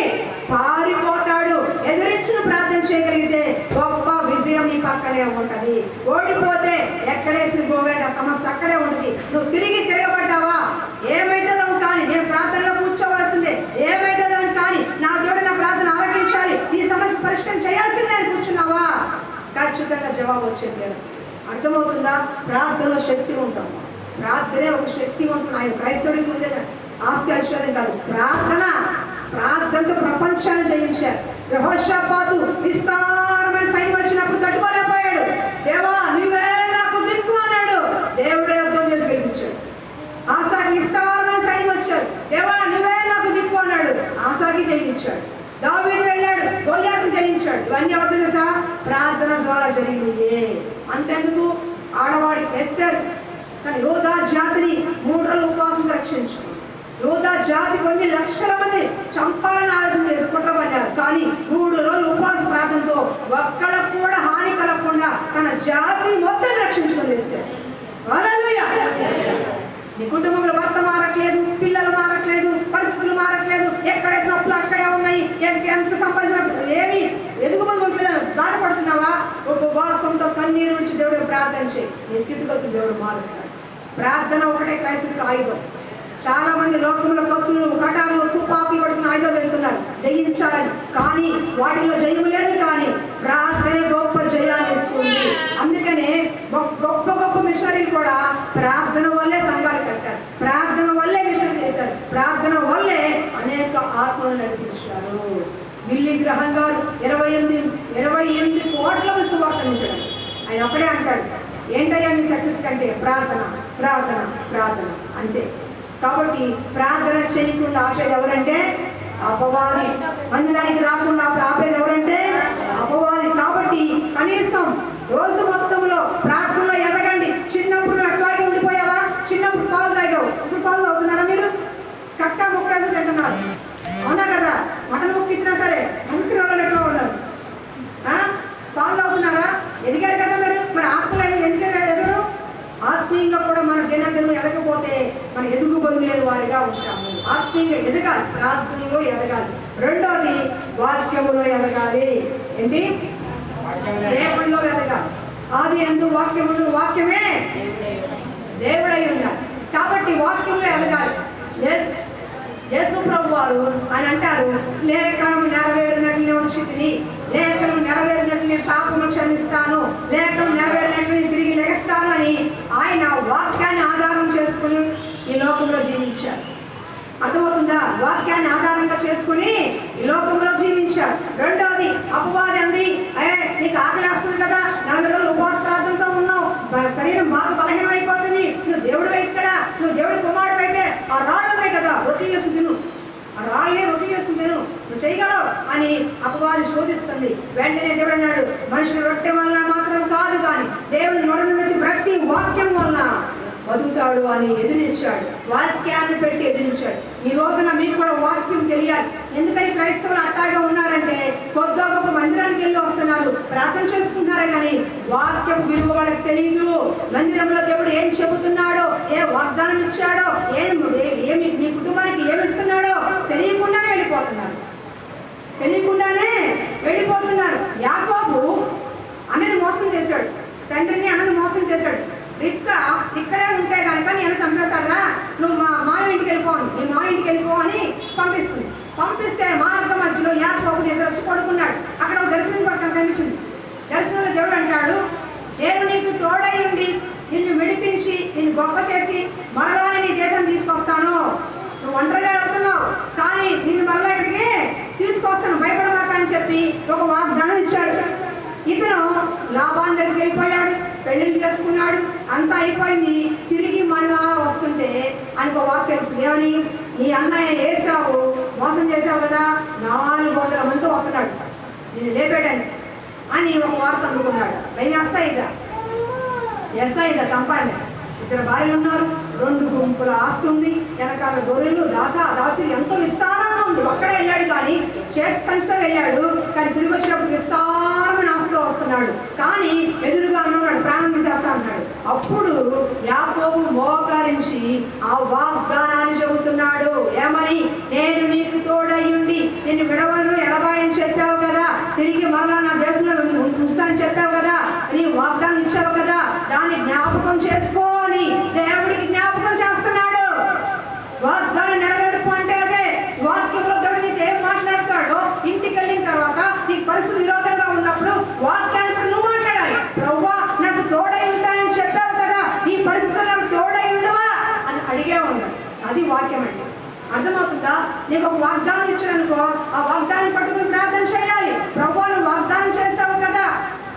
పారిపోతాడు. ఎదిరించిన ప్రార్థన చేయగలిగితే గొప్ప విజయం నీ పక్కనే ఉంటది. ఓడిపోతే ఎక్కడేసిన గోవేట సమస్య అక్కడే ఉంటుంది. నువ్వు తిరగబడ్డావా ఏమైతుందో కానీ నేను ప్రార్థనలో కూర్చోవలసిందే, ఏమైతుందో కానీ నా దేవుడు నా ప్రార్థన ఆలకించాలి, ఈ సమస్య పరిష్కారం చేయాల్సిందే అని కూర్చున్నావా ఖచ్చితంగా జవాబు వచ్చేది. అర్థమవుతుందా? ప్రార్థనలో శక్తి ఉంటాం. ప్రార్థనే ఒక శక్తివంతుడు. ఆయన క్రైస్తవుడికి ఉండేది ఆస్తి ఐశ్వర్యం కాదు, ప్రార్థనతో ప్రపంచాన్ని జయించారు. యెహోషాపాతు విస్తారమైన సైన్యం వచ్చినప్పుడు తట్టుకోలేకపోయాడు. దేవా నువ్వే నాకు దిక్కు అన్నాడు. దేవుడే యుద్ధం చేసి గెలిపించాడు. ఆసాకి విస్తారమైన సైన్యం వచ్చారు. దేవా నువ్వే నాకు దిక్కు అన్నాడు. ఆసాకి జయించాడు. దావీదు వెళ్ళాడు, గొల్యాతును జయించాడు. ఇవన్నీ ఎవరు తెలుసా? ప్రార్థన ద్వారా జరిగింది. అంతెందుకు ఆడవాడి ఎస్తేరు కానీ యోధా జాతిని 3 రోజులు ఉపవాసం రక్షించుకుంది. యోధా జాతి కొన్ని లక్షల మంది చంపాలని ఆలోచన చేసి కుట్రపడ్డారు. కానీ 3 రోజులు ఉపవాస ప్రార్థనతో ఒక్కళ్ళకు కూడా హాని కలగకుండా తన జాతి మొత్తం రక్షించుకొని వేస్తారు. హల్లెలూయా. నీ కుటుంబంలో భర్త మారట్లేదు, పిల్లలు మారట్లేదు, పరిస్థితులు మారట్లేదు, ఎక్కడే సప్పులు అక్కడే ఉన్నాయి, ఎంత సంపాదించిన ఏమి ఎదుగుమని ఉంటుందని బాధపడుతున్నావా? ఉపవాసంతో కన్నీరు నుంచి దేవుడు ప్రార్థన చేయి. నీ స్థితిగతులు దేవుడు మారుస్తాడు. ప్రార్థన ఒకటే క్రైస్తవులకు ఆయుధం. చాలా మంది లోకంలో కత్తులు, కటాలు, తుపాకులు పడుతున్న ఆయుధాలు వెళ్తున్నారు జయించాలని. కానీ వాటిలో జయము లేదు. కానీ ప్రార్థనే గొప్ప జయాన్ని ఇస్తుంది. అందుకనే గొప్ప గొప్ప మిషనరీలు కూడా ప్రార్థన వల్లే సంఘాలు కట్టారు, ప్రార్థన వల్లే మిషన్ చేశారు, ప్రార్థన వల్లే అనేక ఆత్మలు నడిపించారు. బిల్లీ గ్రహం గారు 28 కోట్ల సువార్తనించాడు. ఆయన ఒకడే అంటాడు, ఏంటయ్యా మీ సక్సెస్ కంటే ప్రార్థన ప్రార్థన ప్రార్థన అంతే. కాబట్టి ప్రార్థన చేయకుండా ఆపేది ఎవరంటే అపవాది. మందిరానికి రాకుండా ఆపేది ఎవరంటే అపవాది. కాబట్టి కనీసం రోజు మొత్తంలో ప్రార్థనలో ఎదగండి. చిన్నప్పుడు అట్లాగే ఉండిపోయావా? చిన్నప్పుడు పాలు తాగావు, ఇప్పుడు పాలు తాగుతున్నారా? మీరు కక్క ముక్క తింటున్నారు, అవునా కదా? మటన్ ముక్క ఇచ్చినా సరే ముక్కినట్లుగా ఉన్నారు. పాలు తాగుతున్నారా? ఎదిగారు కదా మీరు. మరి ఆత్మలు ఎందుకు ఎదగరు? ఆత్మీయంగా కూడా మన దినదినం ఎదగకపోతే మన ఎదుగు బదులేని వారిగా ఉంటాము. ఆత్మీయంగా ఎదగాలి, ప్రార్థనలో ఎదగాలి. రెండోది వాక్యములో ఎదగాలి. ఏంటి? దేవుడిలో ఎదగాలి. ఆది యందు వాక్యములు, వాక్యమే దేవుడై ఉన్నాడు. కాబట్టి వాక్యంలో ఎదగాలి. యేసు ప్రభు వారు ఆయన అంటారు, లేఖనము నెరవేరినట్లు వచ్చింది, లేఖనము నెరవేరినట్లు నేను పాపము క్షమిస్తాను, లేఖనం నెరవేరినట్లు నేను తిరిగి లేస్తాను అని ఆయన వాక్యాన్ని ఆధారం చేసుకుని ఈ లోకంలో జీవించారు. అర్థమవుతుందా? వాక్యాన్ని ఆధారంగా చేసుకుని ఈ లోకంలో జీవించారు. రెండవది అపవాది అంది, నీకు ఆకలి వస్తుంది కదా, 40 రోజులు ఉపవాస ప్రార్థనతో ఉన్నావు, శరీరం బాగా బలహీనం అయిపోతుంది, నువ్వు దేవుడు అయితే కదా, నువ్వు దేవుడి కుమారుడు అయితే ఆ రాళ్ళు ఉన్నాయి కదా, రొట్టెలు చేసుకుని తిను, ఆ రాళ్ళే రొట్టెలు చేసుకుని తిను, నువ్వు చేయగలవు అని అపవాది శోధిస్తుంది. వెంటనే దేవుడు అన్నాడు, మనుషులు రొట్టె వల్ల మాత్రం కాదు కానీ దేవుడి నోటి నుంచి ప్రతి వాక్యం వల్ల బతుకుతాడు అని ఎదిరించాడు. వాక్యాన్ని పెట్టి ఎదిరించాడు. ఈ రోజున మీకు కూడా వాక్యం తెలియాలి. ఎందుకని క్రైస్తవులు అట్టాగా ఉన్నారంటే కొద్దిగా గొప్ప మందిరానికి వెళ్ళి వస్తున్నారు, ప్రార్థన చేసుకుంటున్నారే కానీ వాక్యం విలువ వాళ్ళకి తెలియదు. మందిరంలో దేవుడు ఏం చెబుతున్నాడో, ఏ వాగ్దానం ఇచ్చాడో, ఏమి మీ కుటుంబానికి ఏమి ఇస్తున్నాడో తెలియకుండానే వెళ్ళిపోతున్నారు. యాకోబు అన్నని మోసం చేశాడు, తండ్రిని అన్నని మోసం చేశాడు. రిబ్కా ఇక్కడే ఉంటే కనుక నేను చంపేస్తాడరా, నువ్వు మా ఇంటికి వెళ్ళిపోను, నీ మా ఇంటికి వెళ్ళిపో అని పంపిస్తే మార్గ మధ్యలో యాకోబు ఎదురు వచ్చి పడుకున్నాడు. అక్కడ ఒక దర్శనం పడతాను కనిపించింది. దర్శనంలో దేవుడు అంటాడు, నేను నీకు తోడై ఉండి నిన్ను విడిపించి నిన్ను గొప్ప చేసి మరలా నీ దేశం తీసుకొస్తాను. నువ్వు ఒంటరిగా వెళ్తున్నావు కానీ నిన్ను మరలా ఇక్కడికి తీసుకొస్తాను, భయపడమాక అని చెప్పి ఒక వాగ్దానం ఇచ్చాడు. ఇతను లాభాన్ దగ్గరికి వెళ్ళిపోయాడు, పెళ్లిళ్ళు చేసుకున్నాడు, అంతా అయిపోయింది. తిరిగి మళ్ళా వస్తుంటే ఆయనకు ఒక వార్త తెలుస్తుంది. ఏమని? నీ అన్నయ్య ఏసావు మోసం చేసావు కదా, 400 మందితో వస్తున్నాడు నేను లేపాడని అని ఒక వార్త అందుకున్నాడు. మేము ఎస్ఐగా చంపాలి. 2 భార్యలు ఉన్నారు, 2 గుంపుల ఆస్తి ఉంది, వెనకాల గొర్రెలు దాసులు ఎంతో విస్తారంగా ఉంది. ఒక్కడే వెళ్ళాడు కానీ చేతి సంస్థ వెళ్ళాడు కానీ తిరిగి వచ్చినప్పుడు విస్తారమైన ఆస్తిలో వస్తున్నాడు. కానీ ఎదురుగా ఉన్నాడు, ప్రాణం తీసేస్తా అన్నాడు. అప్పుడు యాకోబు మోకరించి ఆ వాగ్దానాన్ని చెబుతున్నాడు. ఏమని? నేను నీకు తోడయ్యుండి నిన్ను విడవను ఎడబాయని చెప్పావు కదా, తిరిగి మరలా నా దేశంలో చూస్తానని చెప్పావు కదా, నీ వాగ్దానం ఇచ్చావు కదా, దాన్ని జ్ఞాపకం చేసుకో అని దేవుడికి జ్ఞాపకం చేస్తున్నాడు. వాగ్దానం నెరవేర్పు అంటే అదే. వాక్యంలో దేవుడు నీకు ఏం మాట్లాడతాడో ఇంటికి వెళ్ళిన తర్వాత నీకు పరిస్థితి విరోధంగా ఉన్నప్పుడు వాక్యాన్ని నువ్వు మాట్లాడాలి. ప్రభువా నాకు తోడై ఉంటానని చెప్పావు కదా, ఈ పరిస్థితుల్లో నాకు తోడై ఉండవా ఆ వాగ్దానం పట్టుకుని ప్రార్థన చేయాలి. ప్రభువా నువ్వు వాగ్దానం చేస్తావు కదా,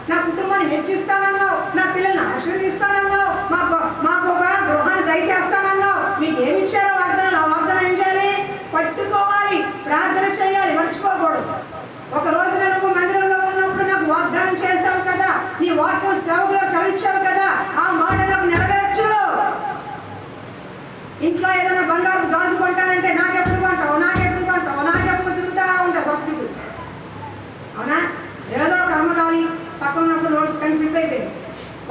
నా కుటుంబాన్ని హెచ్చిస్తానన్నావు, నా పిల్లల్ని ఆశీర్వదిస్తానన్నావు, మాకు ఒక గృహాన్ని దయచేస్తానన్నావు. మీకు ఏమి ఇచ్చారో వాగ్దానాలు, ఆ వాగ్దానం ఏం చేయాలి? పట్టుకోవాలి, ప్రార్థన చేయాలి, మర్చిపోకూడదు. ఒక రోజున నువ్వు మందిరంలో ఉన్నప్పుడు నాకు వాగ్దానం చేసావు కదా, నీ వాక్యం సేవకులు సెలవిచ్చావు కదా, ఆ మాట నాకు నెరవేర్చు. ఇంట్లో ఏదైనా బంగారు గాజు కొంటానంటే నాకెప్పుడు కొంటావు, నాకెప్పుడు కొంటావు, నాకెప్పుడు తిరుగుతా ఉంటావు భక్తుడు. అవునా? ఏదో కర్మదాలి పక్కన ఉన్నప్పుడు రోడ్డు కానీ స్లిప్ అయిపోయింది,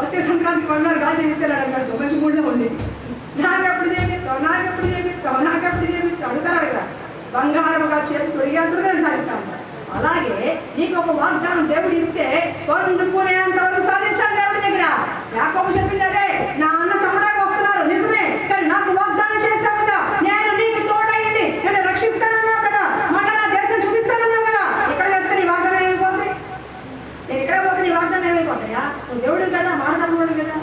వచ్చే సంక్రాంతికి బంగారు గాజు ఇస్తాడు అన్నట్టు మంచి మూడ్లో ఉంది. నాకెప్పుడు చేపిస్తావు, నాకెప్పుడు చేపిస్తావు, నాకెప్పుడు చేపిస్తావు అడుగుతారు కదా. బంగారుగా చేతి తొడిగేందుకు నేను సాధిస్తా ఉంటాను. అలాగే నీకు ఒక వాగ్దానం దేవుడు ఇస్తే పొందుకునేంత వరకు సాధించాలి దేవుడి దగ్గర. యాకోబు చెప్పింది అదే, నా అన్న చంపడానికి వస్తున్నారు నిజమే, కానీ నాకు వాగ్దానం చేశావు కదా, నేను నీకు తోడయ్యండి, నేను రక్షిస్తానన్నావు కదా, మళ్ళీ నా దేశం చూపిస్తానన్నావు కదా. ఇక్కడ చేస్తే నీ వాగ్దానం ఏమైపోతుంది? నేను ఇక్కడ పోతే నీ వాగ్దానం ఏమైపోతాయా? నువ్వు దేవుడు కదా, మాట తప్పడు కదా.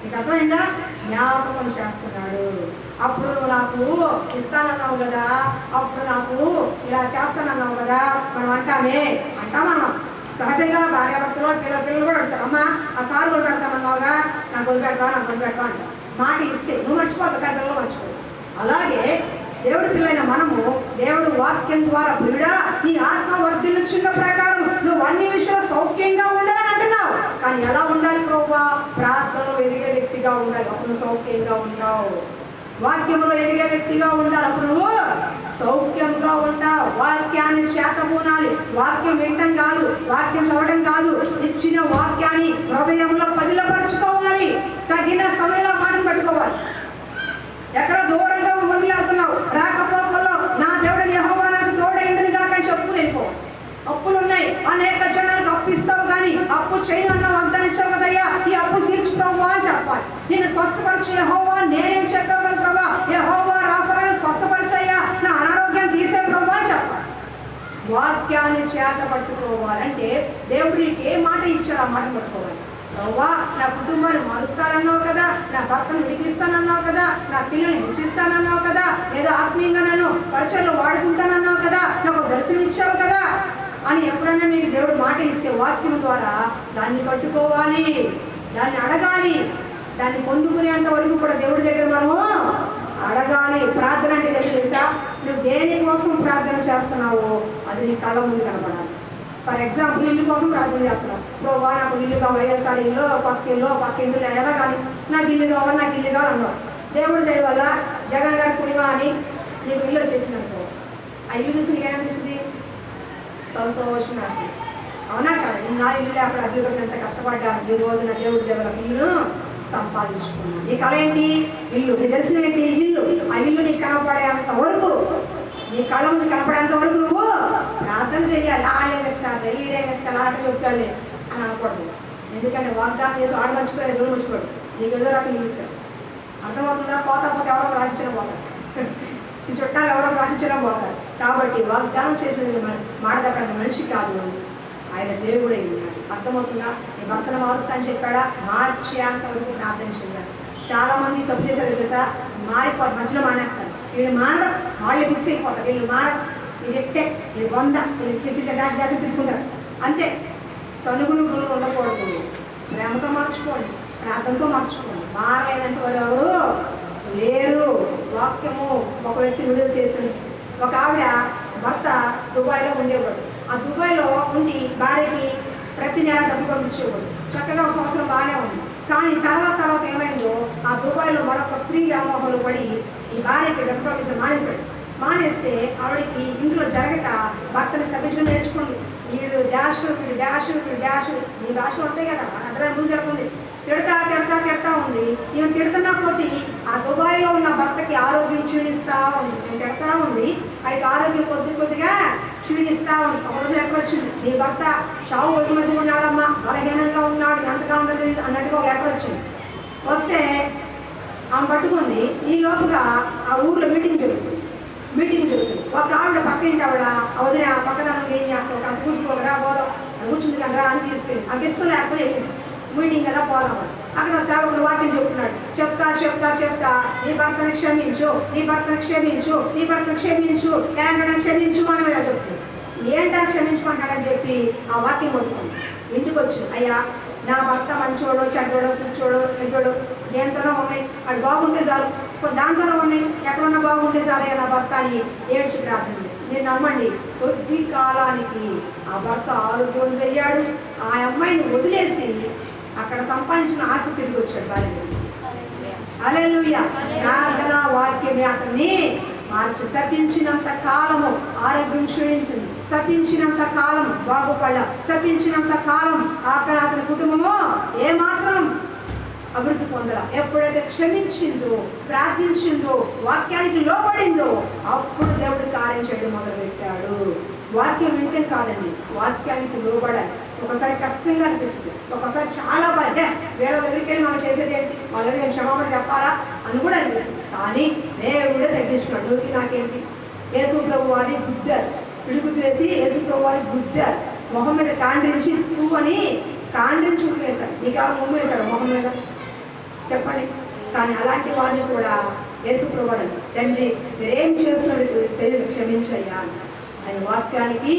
నీకు అర్థమైందా? జ్ఞాపకం చేస్తున్నాడు. అప్పుడు నువ్వు నాకు ఇస్తానన్నావు కదా, అప్పుడు నాకు ఇలా చేస్తానన్నావు కదా. మనం అంటామా? సహజంగా భార్యాభర్తలో పిల్లలు కూడా అడుగుతారు, అమ్మ ఆ కారు కూడా పెడతానన్నావుగా, నాకు వదిలిపెట్టవా, నాకు వదిలిపెట్టవా అంట. మాట ఇస్తే నువ్వు మర్చిపోతావు, కానీ పిల్లలు మర్చిపోవు. అలాగే దేవుడి పిల్లైన మనము దేవుడు వాక్యం ద్వారా ప్రియుడా నీ ఆత్మ వర్ధిల్లుచున్న ప్రకారం నువ్వు అన్ని విషయాలు సౌఖ్యంగా ఉండాలని అంటున్నావు. కానీ ఎలా ఉండాలి ప్రభువా? ప్రార్థనలో ఎదిగే వ్యక్తిగా ఉండాలి, అప్పుడు సౌఖ్యంగా ఉంటావు. వాక్యములో ఎదిగే వ్యక్తిగా ఉండాలి, అప్పుడు నువ్వు సౌఖ్యంగా ఉంటావు. వాక్యాన్ని శాతమూనాలి. వాక్యం వినటం కాదు, వాక్యం చదవడం కాదు, ఇచ్చిన వాక్యాన్ని హృదయంలో పదిలపరుచుకోవాలి. తగిన సమయంలో మాటను పెట్టుకోవాలి. ఎక్కడ దూరంగా వదిలేస్తున్నావు, రాకపోకల్లో నా దేవుడిని యెహోవా నాకు తోడైందని కాక చెప్పుకుని వెళ్ళిపోవాలి. అప్పులు ఉన్నాయి, అనేక జనాలకు అప్పు ఇస్తావు, కానీ అప్పు చేయను అన్న వాగ్దానం ఇచ్చావు కదయ్యా, ఈ అప్పులు తీర్చుకోవా అని చెప్పాలి. నేను స్వస్థపరిచే యెహోవా నేనేం చెప్పావు కదా ప్రభా, యెహోవా రాఫాను స్వస్థపరిచయ్యా, నా అనారోగ్యాన్ని తీసే ప్రభా అని చెప్పాలి. వాక్యాన్ని చేత పట్టుకోవాలంటే దేవుడు నీకు ఏ మాట ఇచ్చాడు ఆ మాట పట్టుకోవాలి. ప్రభా నా కుటుంబాన్ని మారుస్తానన్నావు కదా, నా భర్తను విడిపిస్తానన్నావు కదా, నా పిల్లల్ని హెచ్చిస్తానన్నావు కదా, ఏదో ఆత్మీయంగా నన్ను పరిచయంలో వాడుకుంటానన్నావు కదా, నాకు దర్శనం ఇచ్చావు కదా అని ఎప్పుడైనా మీకు దేవుడు మాట ఇస్తే వాక్యం ద్వారా దాన్ని పట్టుకోవాలి, దాన్ని అడగాలి. దాన్ని పొందుకునేంత వరకు కూడా దేవుడి దగ్గర మనము అడగాలి. ప్రార్థన అంటే తెలుసా? నువ్వు దేనికోసం ప్రార్థన చేస్తున్నావో అది నీ కళ్ళ ముందు కనపడాలి. ఫర్ ఎగ్జాంపుల్ ఇల్లు కోసం ప్రార్థన చేస్తున్నాం. ప్రభా నాకు ఇల్లు కావాలి, వైఎస్ఆర్ ఇల్లు, పక్క ఇల్లు ఎలా కానీ నాకు ఇల్లు కావాలి, నాకు ఇల్లు కావాలి అన్నావు. దేవుడి దయ వల్ల జగన్ గారి పుణ్యమా అని నీకు ఇల్లు వచ్చేసింది అనుకో, ఆ ఇల్లు చూసి నీకు ఏమనిపిస్తుంది? సంతోషం రాసి. అవునా కదా? నా ఇల్లు అప్పుడు అభివృద్ధి కొట్టి ఎంత కష్టపడ్డాను, ఈ రోజున దేవుడి దగ్గర ఇల్లు సంపాదించుకున్నాను. నీ కళ ఏంటి? ఇల్లు. నీ దర్శనం ఏంటి? ఇల్లు. ఆ ఇల్లు నీకు కనపడేంత వరకు, నీ కళ ముందు కనపడేంత వరకు నువ్వు ప్రార్థన చేయాలి. ఆడే వ్యక్తాలు, ఈడే వ్యక్తాలు, ఆట చెప్తాడు అని అనకూడదు. ఎందుకంటే వాగ్దానం చేసి ఆడు మర్చిపోయాడు, దూరం మర్చిపోయాడు, నీకు ఏదో రకం నిలుపుతాడు. అర్థమవుతుందా? పోతే ఎవరో రాసించిన పోతారు, ఈ చుట్టాలు ఎవరో రాసించడం పోతారు. కాబట్టి వాగ్దానం చేసిన మాట తప్పంత మనిషి కాదు, ఆయన దేవుడే ఉన్నాడు. అర్థమవుతుందా? నీ భర్తను మారుస్తా అని చెప్పాడా? మార్చేంత వరకు ప్రార్థన చేయాలి. చాలా మంది తప్పు చేశారు తెలుసా, మారిపోతారు, మధ్యలో మానేస్తారు. వీళ్ళు మారడం, వాళ్ళే ఫిక్స్ అయిపోతారు. వీళ్ళు మారడం, ఇది ఎట్టే, ఇది 100, ఇది డాష్ డాష్ తిట్టుకుంటారు అంతే. సనుగులు గురువులు ఉండకూడదు. ప్రేమతో మార్చుకోండి, ప్రార్థనతో మార్చుకోండి. మారలేనంటే వాళ్ళు ఎవరు లేరు. వాక్యము ఒక వ్యక్తి విడుదల చేసింది. ఒక ఆవిడ భర్త దుబాయ్లో ఉండేవాడు. ఆ దుబాయ్లో ఉండి భార్యకి ప్రతి నెల డబ్బు పంపించేవాడు. చక్కగా ఒక సంవత్సరం బాగానే ఉంది. కానీ తర్వాత ఏమైందో, ఆ దుబాయ్లో మరొక స్త్రీ వ్యామోహాలు పడి ఈ భార్యకి డబ్బు పంపించడం మానేస్తే ఆవిడకి ఇంట్లో జరగక భర్తని సభించడం నేర్చుకుంది. వీడు డాష్, వీడు డాష్, వీడు డాష్, ఈ భాష ఉంటాయి కదా, అర్థం ముందు తిడుతుంది. తిడతా ఉంది. ఈమె తిడుతున్న కొద్దీ ఆ దుబాయ్లో ఉన్న భర్తకి ఆరోగ్యం క్షీణిస్తూ ఉంది. నేను తిడతా ఉంది, వాడికి ఆరోగ్యం కొద్దిగా క్షీణిస్తూ ఉంది. ఒక రోజు లెక్క వచ్చింది, నీ భర్త చావు ఒట్టి మధ్య ఉన్నాడమ్మా, బలహీనంగా ఉన్నాడు, ఎంతగా ఉండదు అన్నట్టుగా ఒక లెక్క వచ్చింది. వస్తే ఆమె పట్టుకుంది. ఈ లోపుగా ఆ ఊర్లో మీటింగ్ జరుగుతుంది. ఒక ఆవిడ పక్కింటి ఆవిడ వదిన పక్కదానికి ఏం చేస్తావు, కాస్త కూర్చుకోగరా పోదాం అని కూర్చుంది కదరా అని తీసుకెళ్ళి ఆమెకి ఇష్టం లేకపోతే వెళ్ళింది. మీటింగ్ కదా పోదాం. అక్కడ సేవకుడు వాక్యం చెప్తున్నాడు. చెప్తా నీ భర్తను క్షమించు, నీ భర్తను క్షమించు, నీ భర్తను క్షమించు, ఏంటని క్షమించు అని చెప్తుంది. ఏంటా క్షమించమంటాడని చెప్పి ఆ వాక్యం కొట్టుకోండి. ఇంటికి వచ్చి అయ్యా నా భర్త మంచోడో చెడ్డోడో కూర్చోడో పెద్దోడో దేంతోనో ఉన్నాయి, అది బాగుంటే చాలు, దాంతోనే ఉన్నాయి, ఎక్కడన్నా బాగుంటే చాలయ్యా నా భర్త అని ఏడ్చి ప్రార్థన చేస్తాను. మీరు నమ్మండి, కొద్ది కాలానికి ఆ భర్త ఆరోగ్యం అయ్యాడు. ఆ అమ్మాయిని వదిలేసి అక్కడ సంపాదించిన ఆస్తి తిరిగి వచ్చాడు భార్య. హల్లెలూయా. ప్రార్థన వాక్యమే అతన్ని మార్చి శపించినంత కాలము ఆరోగ్యం క్షీణించింది, శపించినంత కాలం బాగుపడ, శపించినంత కాలం అక్కడ అతని కుటుంబము ఏమాత్రం అభివృద్ధి పొందల. ఎప్పుడైతే క్షమించిందో, ప్రార్థించిందో, వాక్యానికి లోబడిందో అప్పుడు దేవుడు కార్యం చేయడం మొదలుపెట్టాడు. వాక్యం వింటే కాదండి, వాక్యానికి లోబడాలి. ఒకసారి కష్టంగా అనిపిస్తుంది, ఒకసారి చాలా బాగా వేరే దగ్గరికి వెళ్ళి మనం చేసేది ఏంటి, వాళ్ళ దగ్గర క్షమాపణ చెప్పాలా అని కూడా అనిపిస్తుంది. కానీ దేవుడే తగ్గించుకున్నాడు. నువ్వు నాకేంటి, యేసు ప్రభు వారి గుద్దారు, పిడుగుద్దేసి యేసు ప్రభు వారి గుద్దారు, మొహం మీద కాండ్రించి పువ్వు అని కాండ్రించి ఉప్పు వేశారు. నీకు ఎవరు ముమ్ము వేశాడు మొహం మీద చెప్పండి. కానీ అలాంటి వారిని కూడా యేసు ప్రభు వారు తండ్రి మీరేం చేస్తున్నాడు తెలియదు, క్షమించయ్యా ఆయన వాక్యానికి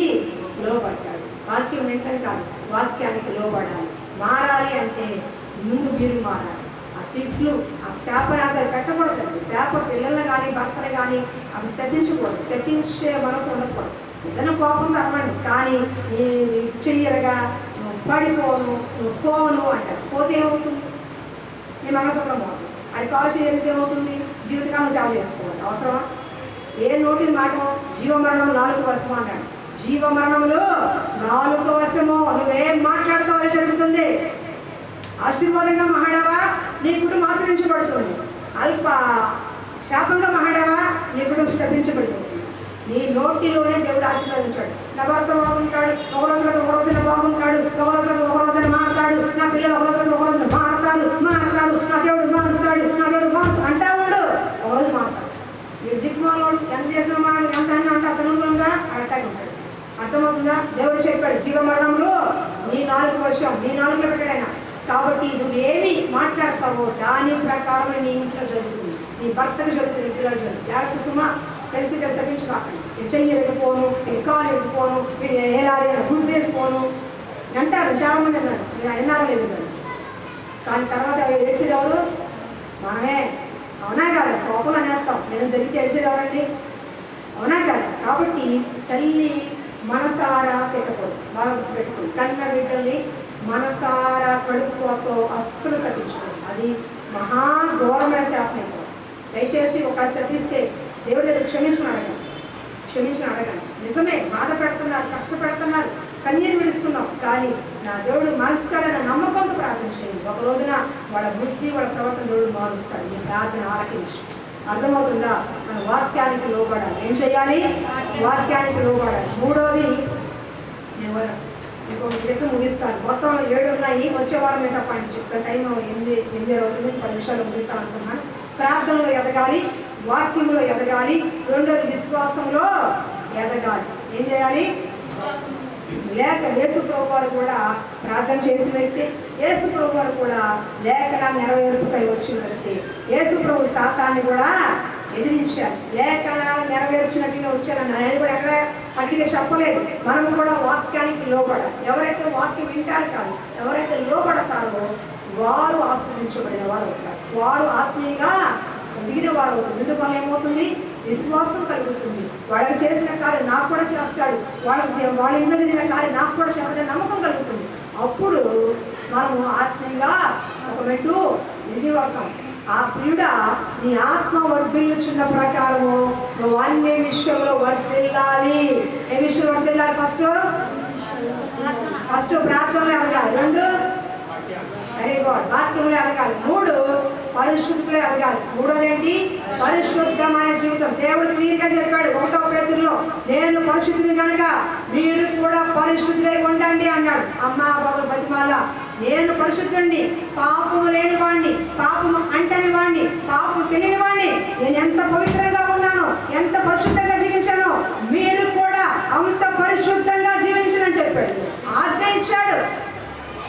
లోబడ్డాడు. వాక్యం వెంటనే కాదు, వాక్యానికి లోబడాలి. మారాలి అంటే ముందు మీరు మారాలి. ఆ తిట్లు, ఆ శాపనాదాలు పెట్టకూడదండి. శాప పిల్లలు కానీ భర్తలు కానీ అవి శపించకూడదు, శపించే మనసు ఉండకూడదు. ఏదైనా కోపంతో అవ్వండి, కానీ చెయ్యరగా నువ్వు పడిపోను, నువ్వు పోను అంటారు. పోతే ఏమవుతుంది, నీ మనసులో పోతుంది. అది కాల్ చేయడానికి ఏమవుతుంది, జీవితకాలం సేవ చేసుకోవాలి. అవసరమా? ఏ నోటి మాట జీవమరణం 4 వశము అన్నాడు. జీవమరణములు 4 వశము. నువ్వేం మాట్లాడతావు అది జరుగుతుంది. ఆశీర్వాదంగా మాట్లాడావా నీ కుటుంబం ఆశ్రయించబడుతుంది, అల్ప శాపంగా మాట్లాడావా నీ కుటుంబం శపించబడుతుంది. నీ నోటిలోనే దేవుడు ఆశీర్వదించాడు. నా భర్త బాగుంటాడు, ఒక రోజున బాగుంటాడు, ఒక రోజున మారుతాడు, నా పిల్లలు ఒక రోజున మారుతారు, నా దేవుడు మారుతాడు, నా దేవుడు మారుతాడు అంటా వాడు ఒక రోజు మారుతాడు. ఈ దిక్కుమాలోడు ఎంత చేసిన మాడు ఎంత అని అంటే అసలుగా అట్టాగి ఉంటాడు. అర్థమవుతుందా? దేవుడు చెప్పాడు జీవమరణంలో నీ 4 వశం, నీ 4లో పెట్టాడైనా. కాబట్టి నువ్వు ఏమి మాట్లాడతావో దాని ప్రకారం నీ ఇంట్లో జరుగుతుంది, నీ భర్తకు జరుగుతుంది, ఇంట్లో జరుగుతుంది. జాగ్రత్త సుమా, తెలిసి శపించుకోకండి. నేను చెయ్యి ఎగిపోను, నేను కాలు ఎగిపోను, వీడు ఏలాలి గుడ్డు వేసిపోను అంటారు చాలామంది అన్నారు. నేను అన్నారో లేదు కదా, కానీ తర్వాత ఏడ్చేదెవరు? మనమే. అవునా కాదు? కోపంలో అనేస్తాం, నేను జరిగితే ఏడ్చేదెవరండి? అవునా కాదు? కాబట్టి తల్లి మనసారా పెట్టకూడదు, బాగా పెట్టుకోండి. కన్న బిడ్డల్ని మనసారా కడుపుతో అస్సలు శపించుకోండి. అది మహాఘోరమైన శాపం. దయచేసి ఒక శపిస్తే దేవుడి దగ్గర క్షమించుకుని అడగండి. నిజమే, బాధ పెడుతున్నారు, కష్టపెడుతున్నారు, కన్నీరు విడుస్తున్నాం, కానీ నా దేవుడు మారుస్తాడన్న నమ్మకంతో ప్రార్థించండి. ఒక రోజున వాళ్ళ బుద్ధి, వాళ్ళ ప్రవర్తన దేవుడు మారుస్తాడు. ఈ ప్రార్థన ఆలకించి. అర్థమవుతుందా? మన వాక్యానికి లోబడాలి. ఏం చేయాలి? వాక్యానికి లోబడాలి. మూడోది నేను ఇంకొక చెప్పి ముగిస్తాను. మొత్తం 7 ఉన్నాయి, వచ్చే వారం మీద చెప్తాను. టైం 8 రోజులు 10 నిమిషాలు ముగిస్తాను అనుకున్నాను. ప్రార్థనలో ఎదగాలి, వాక్యంలో ఎదగాలి, రెండోది విశ్వాసంలో ఎదగాలి. ఏం చేయాలి? లేక యేసు ప్రభు వారు కూడా ప్రార్థన చేసిన వ్యక్తి, యేసు ప్రభు వారు కూడా లేఖనాన్ని నెరవేర్పుకై వచ్చిన వ్యక్తి. యేసు ప్రభు శాతాన్ని కూడా ఎదిరించారు. లేఖనాలు నెరవేర్చినట్టుగా వచ్చారని ఆయన కూడా ఎక్కడ అట్టిగా చెప్పలేదు. మనం కూడా వాక్యానికి లోబడాలి. ఎవరైతే వాక్యం వింటారు కాదు, ఎవరైతే లోబడతారో వారు ఆశ్రయించబడిన వారు అవుతారు. వారు ఆత్మీయంగా దిగిన వారు అవుతుంది. ఎందువల్ల ఏమవుతుంది? విశ్వాసం కలుగుతుంది. వాళ్ళకి చేసిన కార్యం నాకు కూడా చేస్తాడు, వాళ్ళ ఇంట్లో జరిగిన కార్యం నాకు కూడా చేస్తాడని నమ్మకం కలుగుతుంది. అప్పుడు మనము ఆత్మీయంగా ఒక మెట్టు ఎదిగివతాం. ఆ ప్రియుడా నీ ఆత్మ వర్ధిల్లుచున్న ప్రకారము నువ్వు అన్ని విషయంలో వర్ధిల్లాలి. ఏ విషయంలో వర్ధిల్లాలి? ఫస్ట్ ప్రార్థనలో ఎదగాలి. 2 వెరీ గుడ్, వాక్యంలో ఎదగాలి. 3 పరిశుద్ధులే ఎదగాలి. 3వది ఏంటి? పరిశుద్ధమైన జీవితం. దేవుడు క్లియర్గా చెప్పాడు 1వ పేతురులో, నేను పరిశుద్ధుని కనుక మీరు కూడా పరిశుద్ధులై ఉండండి అన్నాడు. అమ్మా బాబు బతిమాల, నేను పరిశుద్ధుడిని, పాపము లేని వాడిని, పాపము అంటని వాడిని, పాపము తెలియని వాడిని. నేను ఎంత పవిత్రంగా ఉన్నానో, ఎంత పరిశుద్ధంగా జీవించానో మీరు కూడా అంత పరిశుద్ధంగా జీవించనని చెప్పాడు. ఆజ్ఞ ఇచ్చాడు.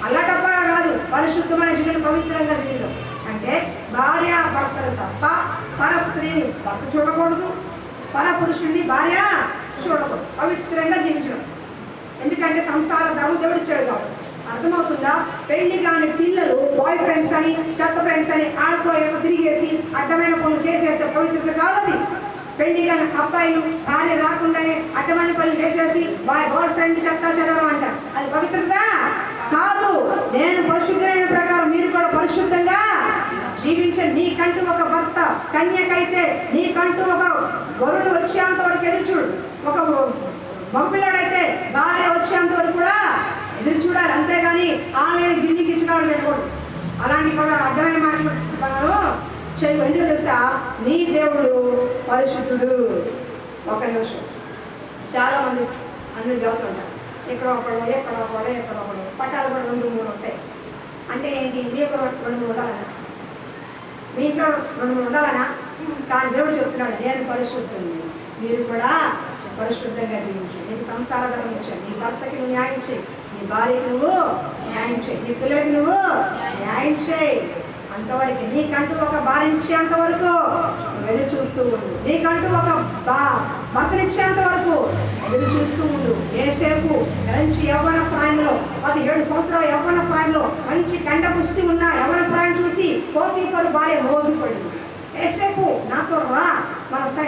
అలా తప్పగా కాదు, పరిశుద్ధమైన జీవితం, పవిత్రంగా జీవితం అంటే భార్య భర్తలు తప్ప పర స్త్రీని భర్త చూడకూడదు, పర పురుషుడిని భార్య చూడకూడదు, పవిత్రంగా జీవించడం. ఎందుకంటే సంసార ధర్మం దేవుడు ఇచ్చాడు కాబట్టి. అర్థమవుతుందా? పెళ్లి కాని పిల్లలు బాయ్ ఫ్రెండ్స్ అని, చెత్త ఫ్రెండ్స్ అని ఆడతో ఏమో తిరిగేసి అడ్డమైన పనులు చేసేస్తే పవిత్రత కాదది. పెళ్లి కాని అబ్బాయిలు భార్య రాకుండానే అడ్డమైన పనులు చేసేసి బాయ్ ఫ్రెండ్ చెత్త చెదరం అంట, అది పవిత్రత కాదు. నేను పరిశుద్ధమైన ప్రకారం మీరు కూడా పరిశుద్ధంగా జీవించండి. నీకంటూ ఒక భర్త కన్యకైతే నీకంటూ ఒక వరుడు వచ్చేంత వరకు ఎదురు చూడు. ఒక మగపిల్లాడైతే భార్య వచ్చేంత వరకు కూడా ఎదురు చూడాలి. అంతేగాని ఆన్లైన్ గిల్లి గిచ్చుకోవడం పెట్టకూడదు. అలాంటి కూడా అడ్డమైన మాటలు చెయ్యి. ఎందుకు తెలుసా? నీ దేవుడు పరిశుద్ధుడు. ఒక నిమిషం, చాలా మంది అందరూ చదువుతుంటారు, ఇక్కడ ఒకడు ఎక్కడ ఒకడు ఎక్కడ ఒకడు, పట్టాలు కూడా 2, 3 ఉంటాయి. అంటే ఏంటి? మీ యొక్క 2, 3 ఉండాలన్నా, మీ ఇంట్లో 2, 3 ఉండాలన్నా. కానీ దేవుడు చెప్తున్నాడు, నేను పరిశుద్ధుడు, మీరు కూడా పరిశుద్ధంగా జీవించు. నీకు సంసార ధర్మం ఇచ్చాడు. నీ భర్తకి నువ్వు న్యాయం చేయి, నీ భార్యకి నువ్వు న్యాయం చేయి, నీ పిల్లలకి నువ్వు న్యాయం చేయి. అంతవరకు నీకంటూ ఒక భార్య ఇచ్చేంత వరకు ఎదురు చూస్తూ ఉండు. నీకంటూ ఒక భర్తనిచ్చేంత వరకు ఎదురు చూస్తూ ఉండు. ఏసేపు మంచి యవ్వన ప్రాయంలో 17 సంవత్సరాల యవ్వన ప్రాయంలో మంచి కండ పుష్టి ఉన్న యవ్వన ప్రాయం చూసి పోతీఫరు భార్య మోసపడింది. ఏసేపు నాతో రా,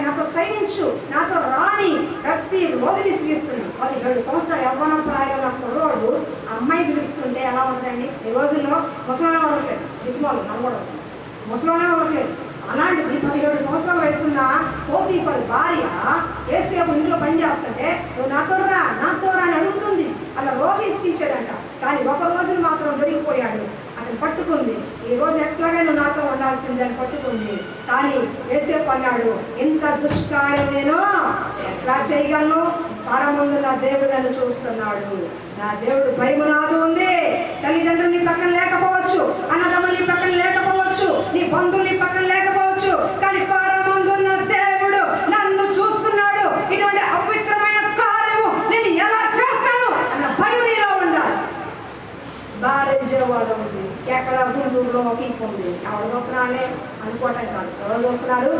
నాతో సైనించు, నాతో రాని ప్రతి రోజు విసిగిస్తుంది. 17 సంవత్సరాల యవ్వన ప్రాయంలో కుర్రోడు అమ్మాయి పిలుస్తుంటే ఎలా ఉందండి? ఈ రోజుల్లో ముసలోనే అవ్వట్లేదు, జిగ్మాలు నమ్మడం ముసలోనే అవ్వట్లేదు. అలాంటిది 17 సంవత్సరాల వయసున్న పోతీఫరు భార్య ఏసేపు ఇంట్లో పని చేస్తుంటే నువ్వు నాతో రా అని అడుగుతుంది. అలా రోజు ఇసుకించేదంట. కానీ ఒక రోజును మాత్రం దొరికిపోయాడు. అతను పట్టుకుంది. ఈ రోజు ఎట్లాగా నువ్వు నాతో ఉండాల్సింది అని పట్టుకుంది. కానీ ఏసేపు అన్నాడు, ఇంత దుష్కార్యం నేను ఎట్లా చేయగలను? పరముందు నా దేవుడు నన్ను చూస్తున్నాడు. నా దేవుడు భయము నాదు ఉంది. తల్లిదండ్రులు నీ పక్కన లేకపోవచ్చు, అన్నదమ్ములు నీ పక్కన లేకపోవచ్చు, నీ బంధువులు నీ పక్కన లేకపోవచ్చు, కానీ పరముందున్న దేవుడు నన్ను చూస్తున్నాడు. ఇటువంటి అపవిత్రమైన కార్యము నేను ఎలా చేస్తాను అన్న భయం నీలో ఉండాలి. భార్య విజయవాడ ఉంది, ఎక్కడ గుంటూరులో ఉంది, ఎవరు చూస్తున్నాడే అనుకోవటం కాదు. ఎవరు చూస్తున్నారు?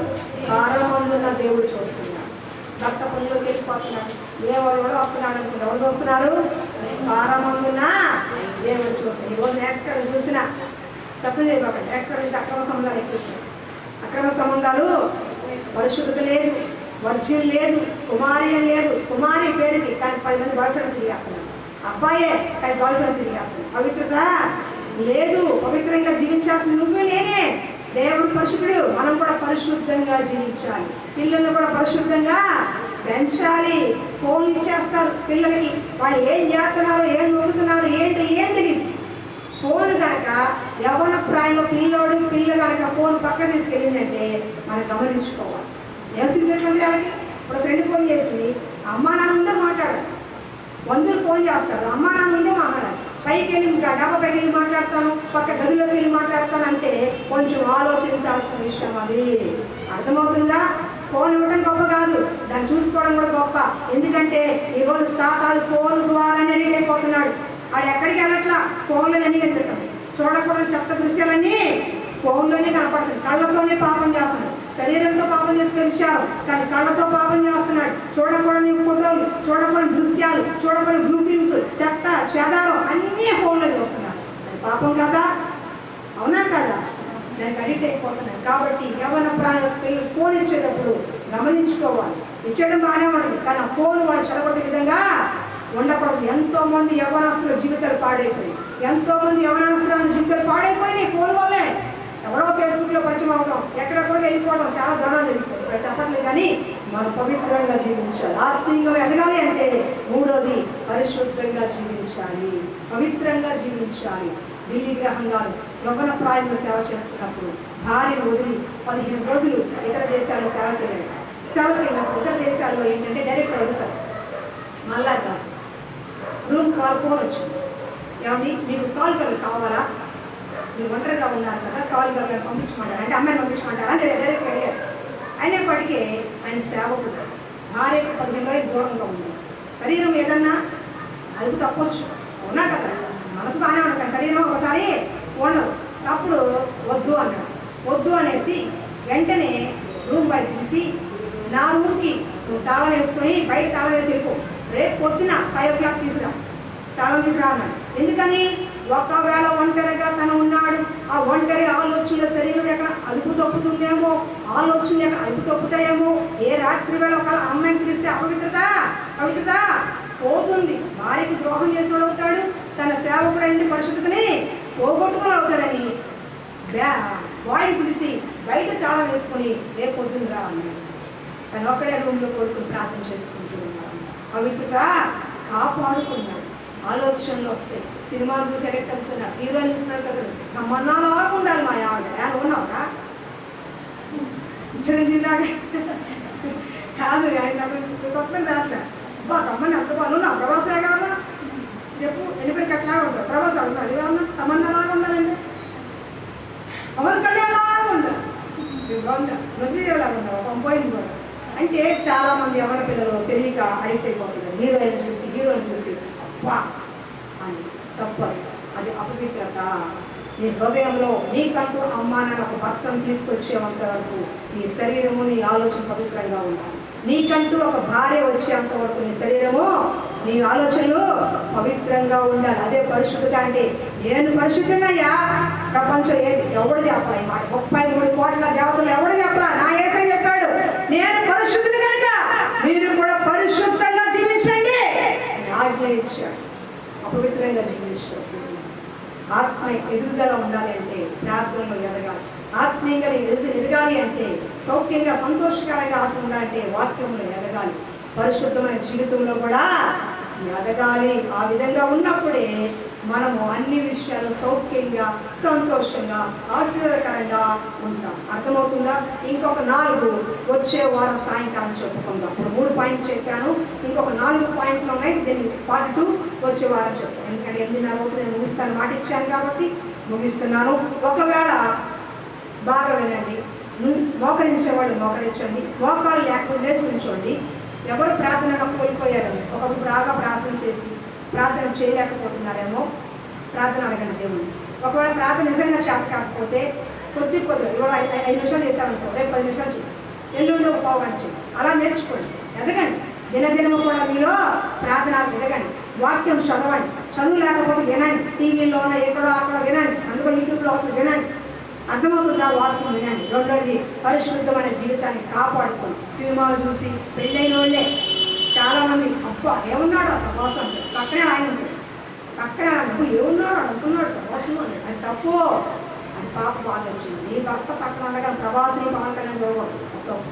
పరముందున్న దేవుడు చూస్తున్నాడు. భర్త పనుల్లోకి వెళ్ళిపోతున్నాడు, దేవుడు కూడా వస్తున్నాడు అనుకుంటే ఎవరు చూస్తున్నారు? పరముందున్న దేవుడు చూస్తున్నాడు. ఈరోజు ఎక్కడ చూసినా సత్యం చేయబోకండి, ఎక్కడ నుంచి అక్రమ సంబంధాలు ఎక్కువ. అక్రమ సంబంధాలు, పరిశుద్ధత లేదు, వర్జ్యం లేదు, కుమార్యం లేదు. కుమారి పేరుకి కానీ 10 మంది బాయ్ ఫ్రెండ్ తిరిగేస్తున్నారు. అబ్బాయే కానీ బాయ్ ఫ్రెండ్ తిరిగేస్తున్నారు. పవిత్రత లేదు. పవిత్రంగా జీవించాల్సింది నువ్వు నేనే. దేవుడు పరిశుద్ధుడు, మనం కూడా పరిశుద్ధంగా జీవించాలి. పిల్లల్ని కూడా పరిశుద్ధంగా పెంచాలి. ఫోన్లు ఇచ్చేస్తారు పిల్లలకి, వాళ్ళు ఏం చేస్తున్నారు, ఏం నూడుతున్నారు, ఏంటి ఏం తెలియదు. ఫోన్ కనుక యవ్వన ప్రాయంలో పిల్ల కనుక ఫోన్ పక్క తీసుకెళ్ళిందంటే మనం గమనించుకోవాలి. ఏం సిగ్నెట్ ఉంది వాళ్ళకి? ఇప్పుడు ఫ్రెండ్ ఫోన్ చేసింది, అమ్మా నాన్న ముందే మాట్లాడాలి. బంధువులు ఫోన్ చేస్తారు, అమ్మా నాన్న ముందే మాట్లాడాలి. పైకి వెళ్ళి డబ్బా పైకి వెళ్ళి మాట్లాడతాను, పక్క గదిలోకి వెళ్ళి మాట్లాడతాను అంటే కొంచెం ఆలోచించాల్సిన విషయం అది. అర్థమవుతుందా? ఫోన్ ఇవ్వడం గొప్ప కాదు, దాన్ని చూసుకోవడం కూడా గొప్ప. ఎందుకంటే ఈరోజు సాతాను ఫోన్ ద్వారానే ఎడిట్ అయిపోతున్నాడు. వాడు ఎక్కడికి వెళ్ళట్లా, ఫోన్లోనే అన్ని కనిపెట్టాడు. చూడకూడని చెత్త దృశ్యాలన్నీ ఫోన్లోనే కనపడుతుంది. కళ్ళతోనే పాపం చేస్తున్నాడు, శరీరంతో పాపం చేసి తెలిసారు కానీ కళ్ళతో పాపం చేస్తున్నాడు. చూడకూడని ఫోటోలు, చూడకూడని దృశ్యాలు, చూడకూడని బ్లూ ఫిల్మ్స్, చెత్త చెదారం అన్నీ ఫోన్లో చూస్తున్నారు. అది పాపం కదా? అవునా కదా? దానికి అడిక్ట్ అయిపోతున్నాను. కాబట్టి యవ్వన పిల్లలు ఫోన్ ఇచ్చేటప్పుడు గమనించుకోవాలి. ఇచ్చేయడం బాగానే ఉంటుంది, కానీ ఆ ఫోన్ వాళ్ళు చెడగొట్టే విధంగా ఉండకూడదు. ఎంతోమంది యవ్వనస్తుల జీవితాలు పాడైపోయి, ఎంతోమంది యవ్వనస్తుల జీవితాలు పాడైపోయినాయి ఫోన్ వల్లే. ఎవరో ఫేస్బుక్లో పరిచయం అవడం, ఎక్కడెక్కడో వెళ్ళిపోవడం, చాలా దారుణాలు జరిగిపోతుంది. ఇక్కడ చెప్పట్లేదు, కానీ మనం పవిత్రంగా జీవించాలి. ఆత్మీయంగా ఎదగాలి అంటే మూడోది పరిశుద్ధంగా జీవించాలి, పవిత్రంగా జీవించాలి. ఢిల్లీ గ్రహం గారు యవ్వన ప్రాయంలో సేవ చేస్తున్నప్పుడు భార్యను వదిలి 15 రోజులు ఇతర దేశాల్లో సేవకి వెళ్ళినప్పుడు ఇతర దేశాల్లో ఏంటంటే డైరెక్ట్ అడుగుతారు, మళ్ళా రూమ్ కాల్ ఫోన్ వచ్చింది, ఏమండి మీకు కాల్ గర్ల్ కావాలా, మీరు ఒంటరిగా ఉన్నారు కదా, కాల్ గర్ల్ పంపించమంటారు అంటే అమ్మాయిని పంపించమంటారా అంటే డైరెక్ట్ అడిగారు. అయినప్పటికీ ఆయన సేవకుడు, భార్యకు 15 రోజులు దూరంగా ఉంది. శరీరం ఏదన్నా అదుపు తప్పొచ్చు, ఉన్నా కదా, మనసు బాగానే ఉండదు కానీ శరీరం ఒకసారి ఉండదు. అప్పుడు వద్దు అన్నాడు. వద్దు అనేసి వెంటనే రూమ్ బయట తీసి, నా రూమ్కి నువ్వు తాళం వేసుకొని బయట తాళం వేసి వెళ్ళిపో. రేపు పొద్దున 5 o'clock తీసుకురా, తాళం తీసుకురా అన్నాడు. ఎందుకని? ఒకవేళ ఒంటరిగా తను ఉన్నాడు, ఆ ఒంటరి ఆలోచనల శరీరం ఎక్కడ అదుపు తప్పుతుందేమో, ఆలోచనలు ఎక్కడ అదుపు తప్పుతాయేమో. ఏ రాత్రి వేళ ఒకవేళ అమ్మాయిని పిలిస్తే పవిత్రత పోతుంది. భార్యకి ద్రోహం చేసినోడు అవుతాడు, తన సేవకుడైన పరిశుద్ధతని పోగొట్టుకుని అవుతాడని వాడిని పిలిచి బయట తాళం వేసుకొని రేపు పొద్దున్న రా అన్నాడు. తను ఒక్కడే రూమ్లో కొడుకుని ప్రార్థన చేసుకుంటూ ఉన్నాడు. పవిత్రత కాపాడుకున్నాడు. ఆలోచనలు వస్తాయి, సినిమాలు చూసి ఎడెక్ట్ అవుతున్నారు, హీరోయిన్ చూసినాడు కదా, సంబంధాలు ఉండాలి. మా ఆవిడ నువ్వు ఉన్నావురా చిరంజీవిలాగా కాదు, ఆయన కొత్త దాంట్లో తమ్మని అంత బాగా నా ప్రభాసలాగా ఉన్నా చెప్పు, ఎండిపోయి కట్టలాగా ఉంటారు. ప్రభాస్ అవుతారు ఇలా ఉన్నా సంబంధంలాగా ఉండాలండి, పవన్ కళ్యాణ్ లాగా ఉండాలి, నసీదేవిలాగా ఉండాలి, పోయింది కూడా. అంటే చాలామంది ఎవరి పిల్లలు తెలియక అడిక్ట్ అయిపోతున్నారు. హీరోయిన్ చూసి అబ్బా అని తప్పదు. అది అపవిత్రత. నీ హృదయంలో నీకంటూ అమ్మా నాన్న ఒక భర్తను తీసుకొచ్చేంత వరకు నీ శరీరము నీ ఆలోచన పవిత్రంగా ఉండాలి. నీకంటూ ఒక భార్య వచ్చేంత వరకు నీ శరీరము నీ ఆలోచనలు పవిత్రంగా ఉండాలి. అదే పరిశుద్ధత అంటే. నేను పరిశుద్ధున్నయ్యా, ప్రపంచం ఎవడు చెప్పరా ఈ మాట? 33 కోట్ల దేవతలు ఎవడు చెప్పరా? నా యేసే చెప్పాడు, నేను పరిశుద్ధుడు కనుక మీరు కూడా పరిశుద్ధంగా జీవించండి ఆజ్ఞ ఇచ్చాడు. అపవిత్రంగా జీవించాడు. ఆత్మ ఎదుగుదల ఉండాలి అంటే ప్రార్థనలో ఎదగాలి. ఆత్మీయంగా ఎదగాలి అంటే, సౌఖ్యంగా సంతోషకరంగా ఆశ ఉండాలంటే వాక్యంలో ఎదగాలి. పరిశుద్ధమైన జీవితంలో కూడా ఎదగాలి. ఆ విధంగా ఉన్నప్పుడే మనము అన్ని విషయాలు సౌఖ్యంగా సంతోషంగా ఆశీర్వాదకరంగా ఉంటాం. అర్థమవుతుందా? ఇంకొక 4 వచ్చే వారం సాయంకాలం చెప్పుకుందాం. ఇప్పుడు 3 పాయింట్లు చెప్పాను, ఇంకొక 4 పాయింట్లు ఉన్నాయి. దీన్ని పార్ట్ 2 వచ్చే వారం చెప్తాను. ఎందుకంటే 8:30 నేను ముగిస్తాను మాట ఇచ్చాను కాబట్టి ముగిస్తున్నాను. ఒకవేళ బాగా వినండి, మోకరించేవాళ్ళు మోకరించండి, మోకాళ్ళు లేకపోతే లేచి ఉంచండి. ఎవరు ప్రార్థనగా కోల్పోయారని ఒకప్పుడు బాగా ప్రార్థన చేసి ప్రార్థన చేయలేకపోతున్నారేమో ప్రార్థన అడగండి దేవుడిని. ఒకవేళ ప్రార్థన నిజంగా చేత కాకపోతే కొద్ది ఇవాళ 5 నిమిషాలు చేస్తారనుకో, రేపు 10 నిమిషాలు చేయండి, ఎల్లుండి ఒక పావు గంట చేయండి. అలా నేర్చుకోండి, ఎదగండి. దినదినము కూడా మీలో ప్రార్థన ఎదగండి. వాక్యం చదవండి, చదువు లేకపోతే వినండి, టీవీలోనే ఎక్కడో అక్కడ వినండి, అందులో యూట్యూబ్లో వినండి. అర్థమవుతుందా? వాక్యం వినండి. రెండోది పరిశుద్ధమైన జీవితాన్ని కాపాడుకోండి. సినిమాలు చూసి పెళ్ళైన వాళ్ళే చాలామంది అబ్బా ఏమన్నాడు ప్రభాసం అంటే పక్కనే ఆయన ఉంటాడు, పక్కనే నువ్వు ఏమన్నాడు అనుకున్నాడు ప్రభాసం అంటే అది తప్పు, అది పాప బాధ వచ్చింది. నీ భర్త పక్కన ఉండగా ప్రభాసం పవన్ కళ్యాణ్ చూడకూడదు, తప్పు.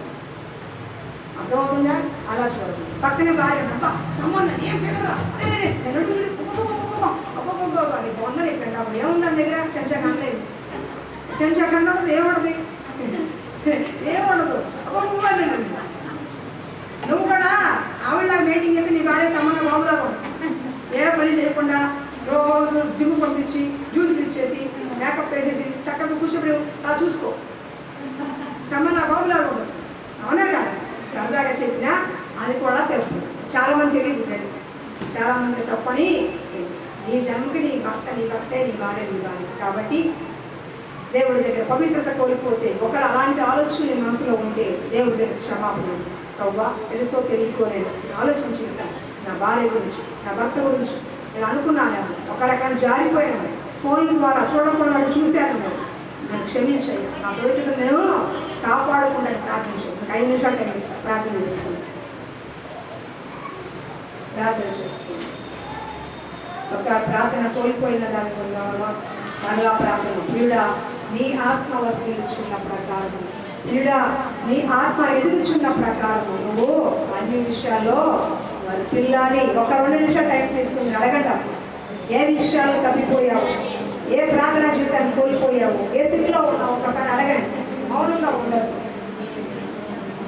అర్థమవుతుందా? అలా చూడదు. పక్కనే భార్య అబ్బా సంబంధం ఏం పేరురా బొందలు ఇక్కడ అప్పుడు ఏముందని దగ్గర చెంచా కనలేదు, చెంచా కన్నది ఏముండదు, ఏముండదు. నువ్వు కూడా ఆవిడలాగా మీటింగ్ అయితే నీ భార్య తమ్మన్న బాబులాగా ఏ పని చేయకుండా రోజు జిమ్ పంపించి జ్యూస్లు ఇచ్చేసి మేకప్ వేసేసి చక్కగా కూర్చోబడి అలా చూసుకో, తమ్మన్న బాబులాగా ఉండదు. అవునా కదా? సరదాగా చెప్పినా అది కూడా తప్పు. చాలామంది తెలియదు, చాలామంది తప్పని. నీ జన్మకి నీ భర్తే నీ భార్య నీ భార్య. కాబట్టి దేవుడి దగ్గర పవిత్రత కోల్పోతే, ఒకళ్ళు అలాంటి ఆలోచనలు నీ మనసులో ఉంటే దేవుడి దగ్గర క్షమాపణ. ప్రవ్వా తెలుసో తెలియకోలేదు ఆలోచన చేశాను, నా భార్య గురించి నా భర్త గురించి నేను అనుకున్నాను, ఒకళ్ళెక్కడ జారిపోయాను, ఫోన్ ద్వారా చూడకుండా చూశాను, నేను క్షమించాను, నా పవిత్రత నేను కాపాడకుండా ప్రార్థించాను. 5 నిమిషాలు టైం ఇస్తాను, ప్రార్థన చేస్తాను. ఒక ప్రార్థన కోల్పోయిన దాని మరలా ప్రార్థన. ప్రియుడా, నీ ఆత్మ వర్తించున్న ప్రకారం, ప్రియుడా నీ ఆత్మ ఎదుగుచున్న ప్రకారం నువ్వు అన్ని విషయాల్లో మరి పిల్లని ఒక 2 నిమిషాలు టైం తీసుకుని అడగండి. ఏ విషయాలు తప్పిపోయావు, ఏ ప్రార్థన జీవితాన్ని కోల్పోయావు, ఏ స్థితిలో ఉన్నావు ఒకసారి అడగండి. మౌనంగా ఉండదు,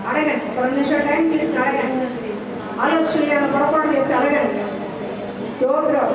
అడగండి. ఒక 2 నిమిషాలు టైం తీసుకుని అడగండి. ఆలోచనలు ఏమైనా పొరపాటు చేస్తే అడగండి. స్తోత్రం.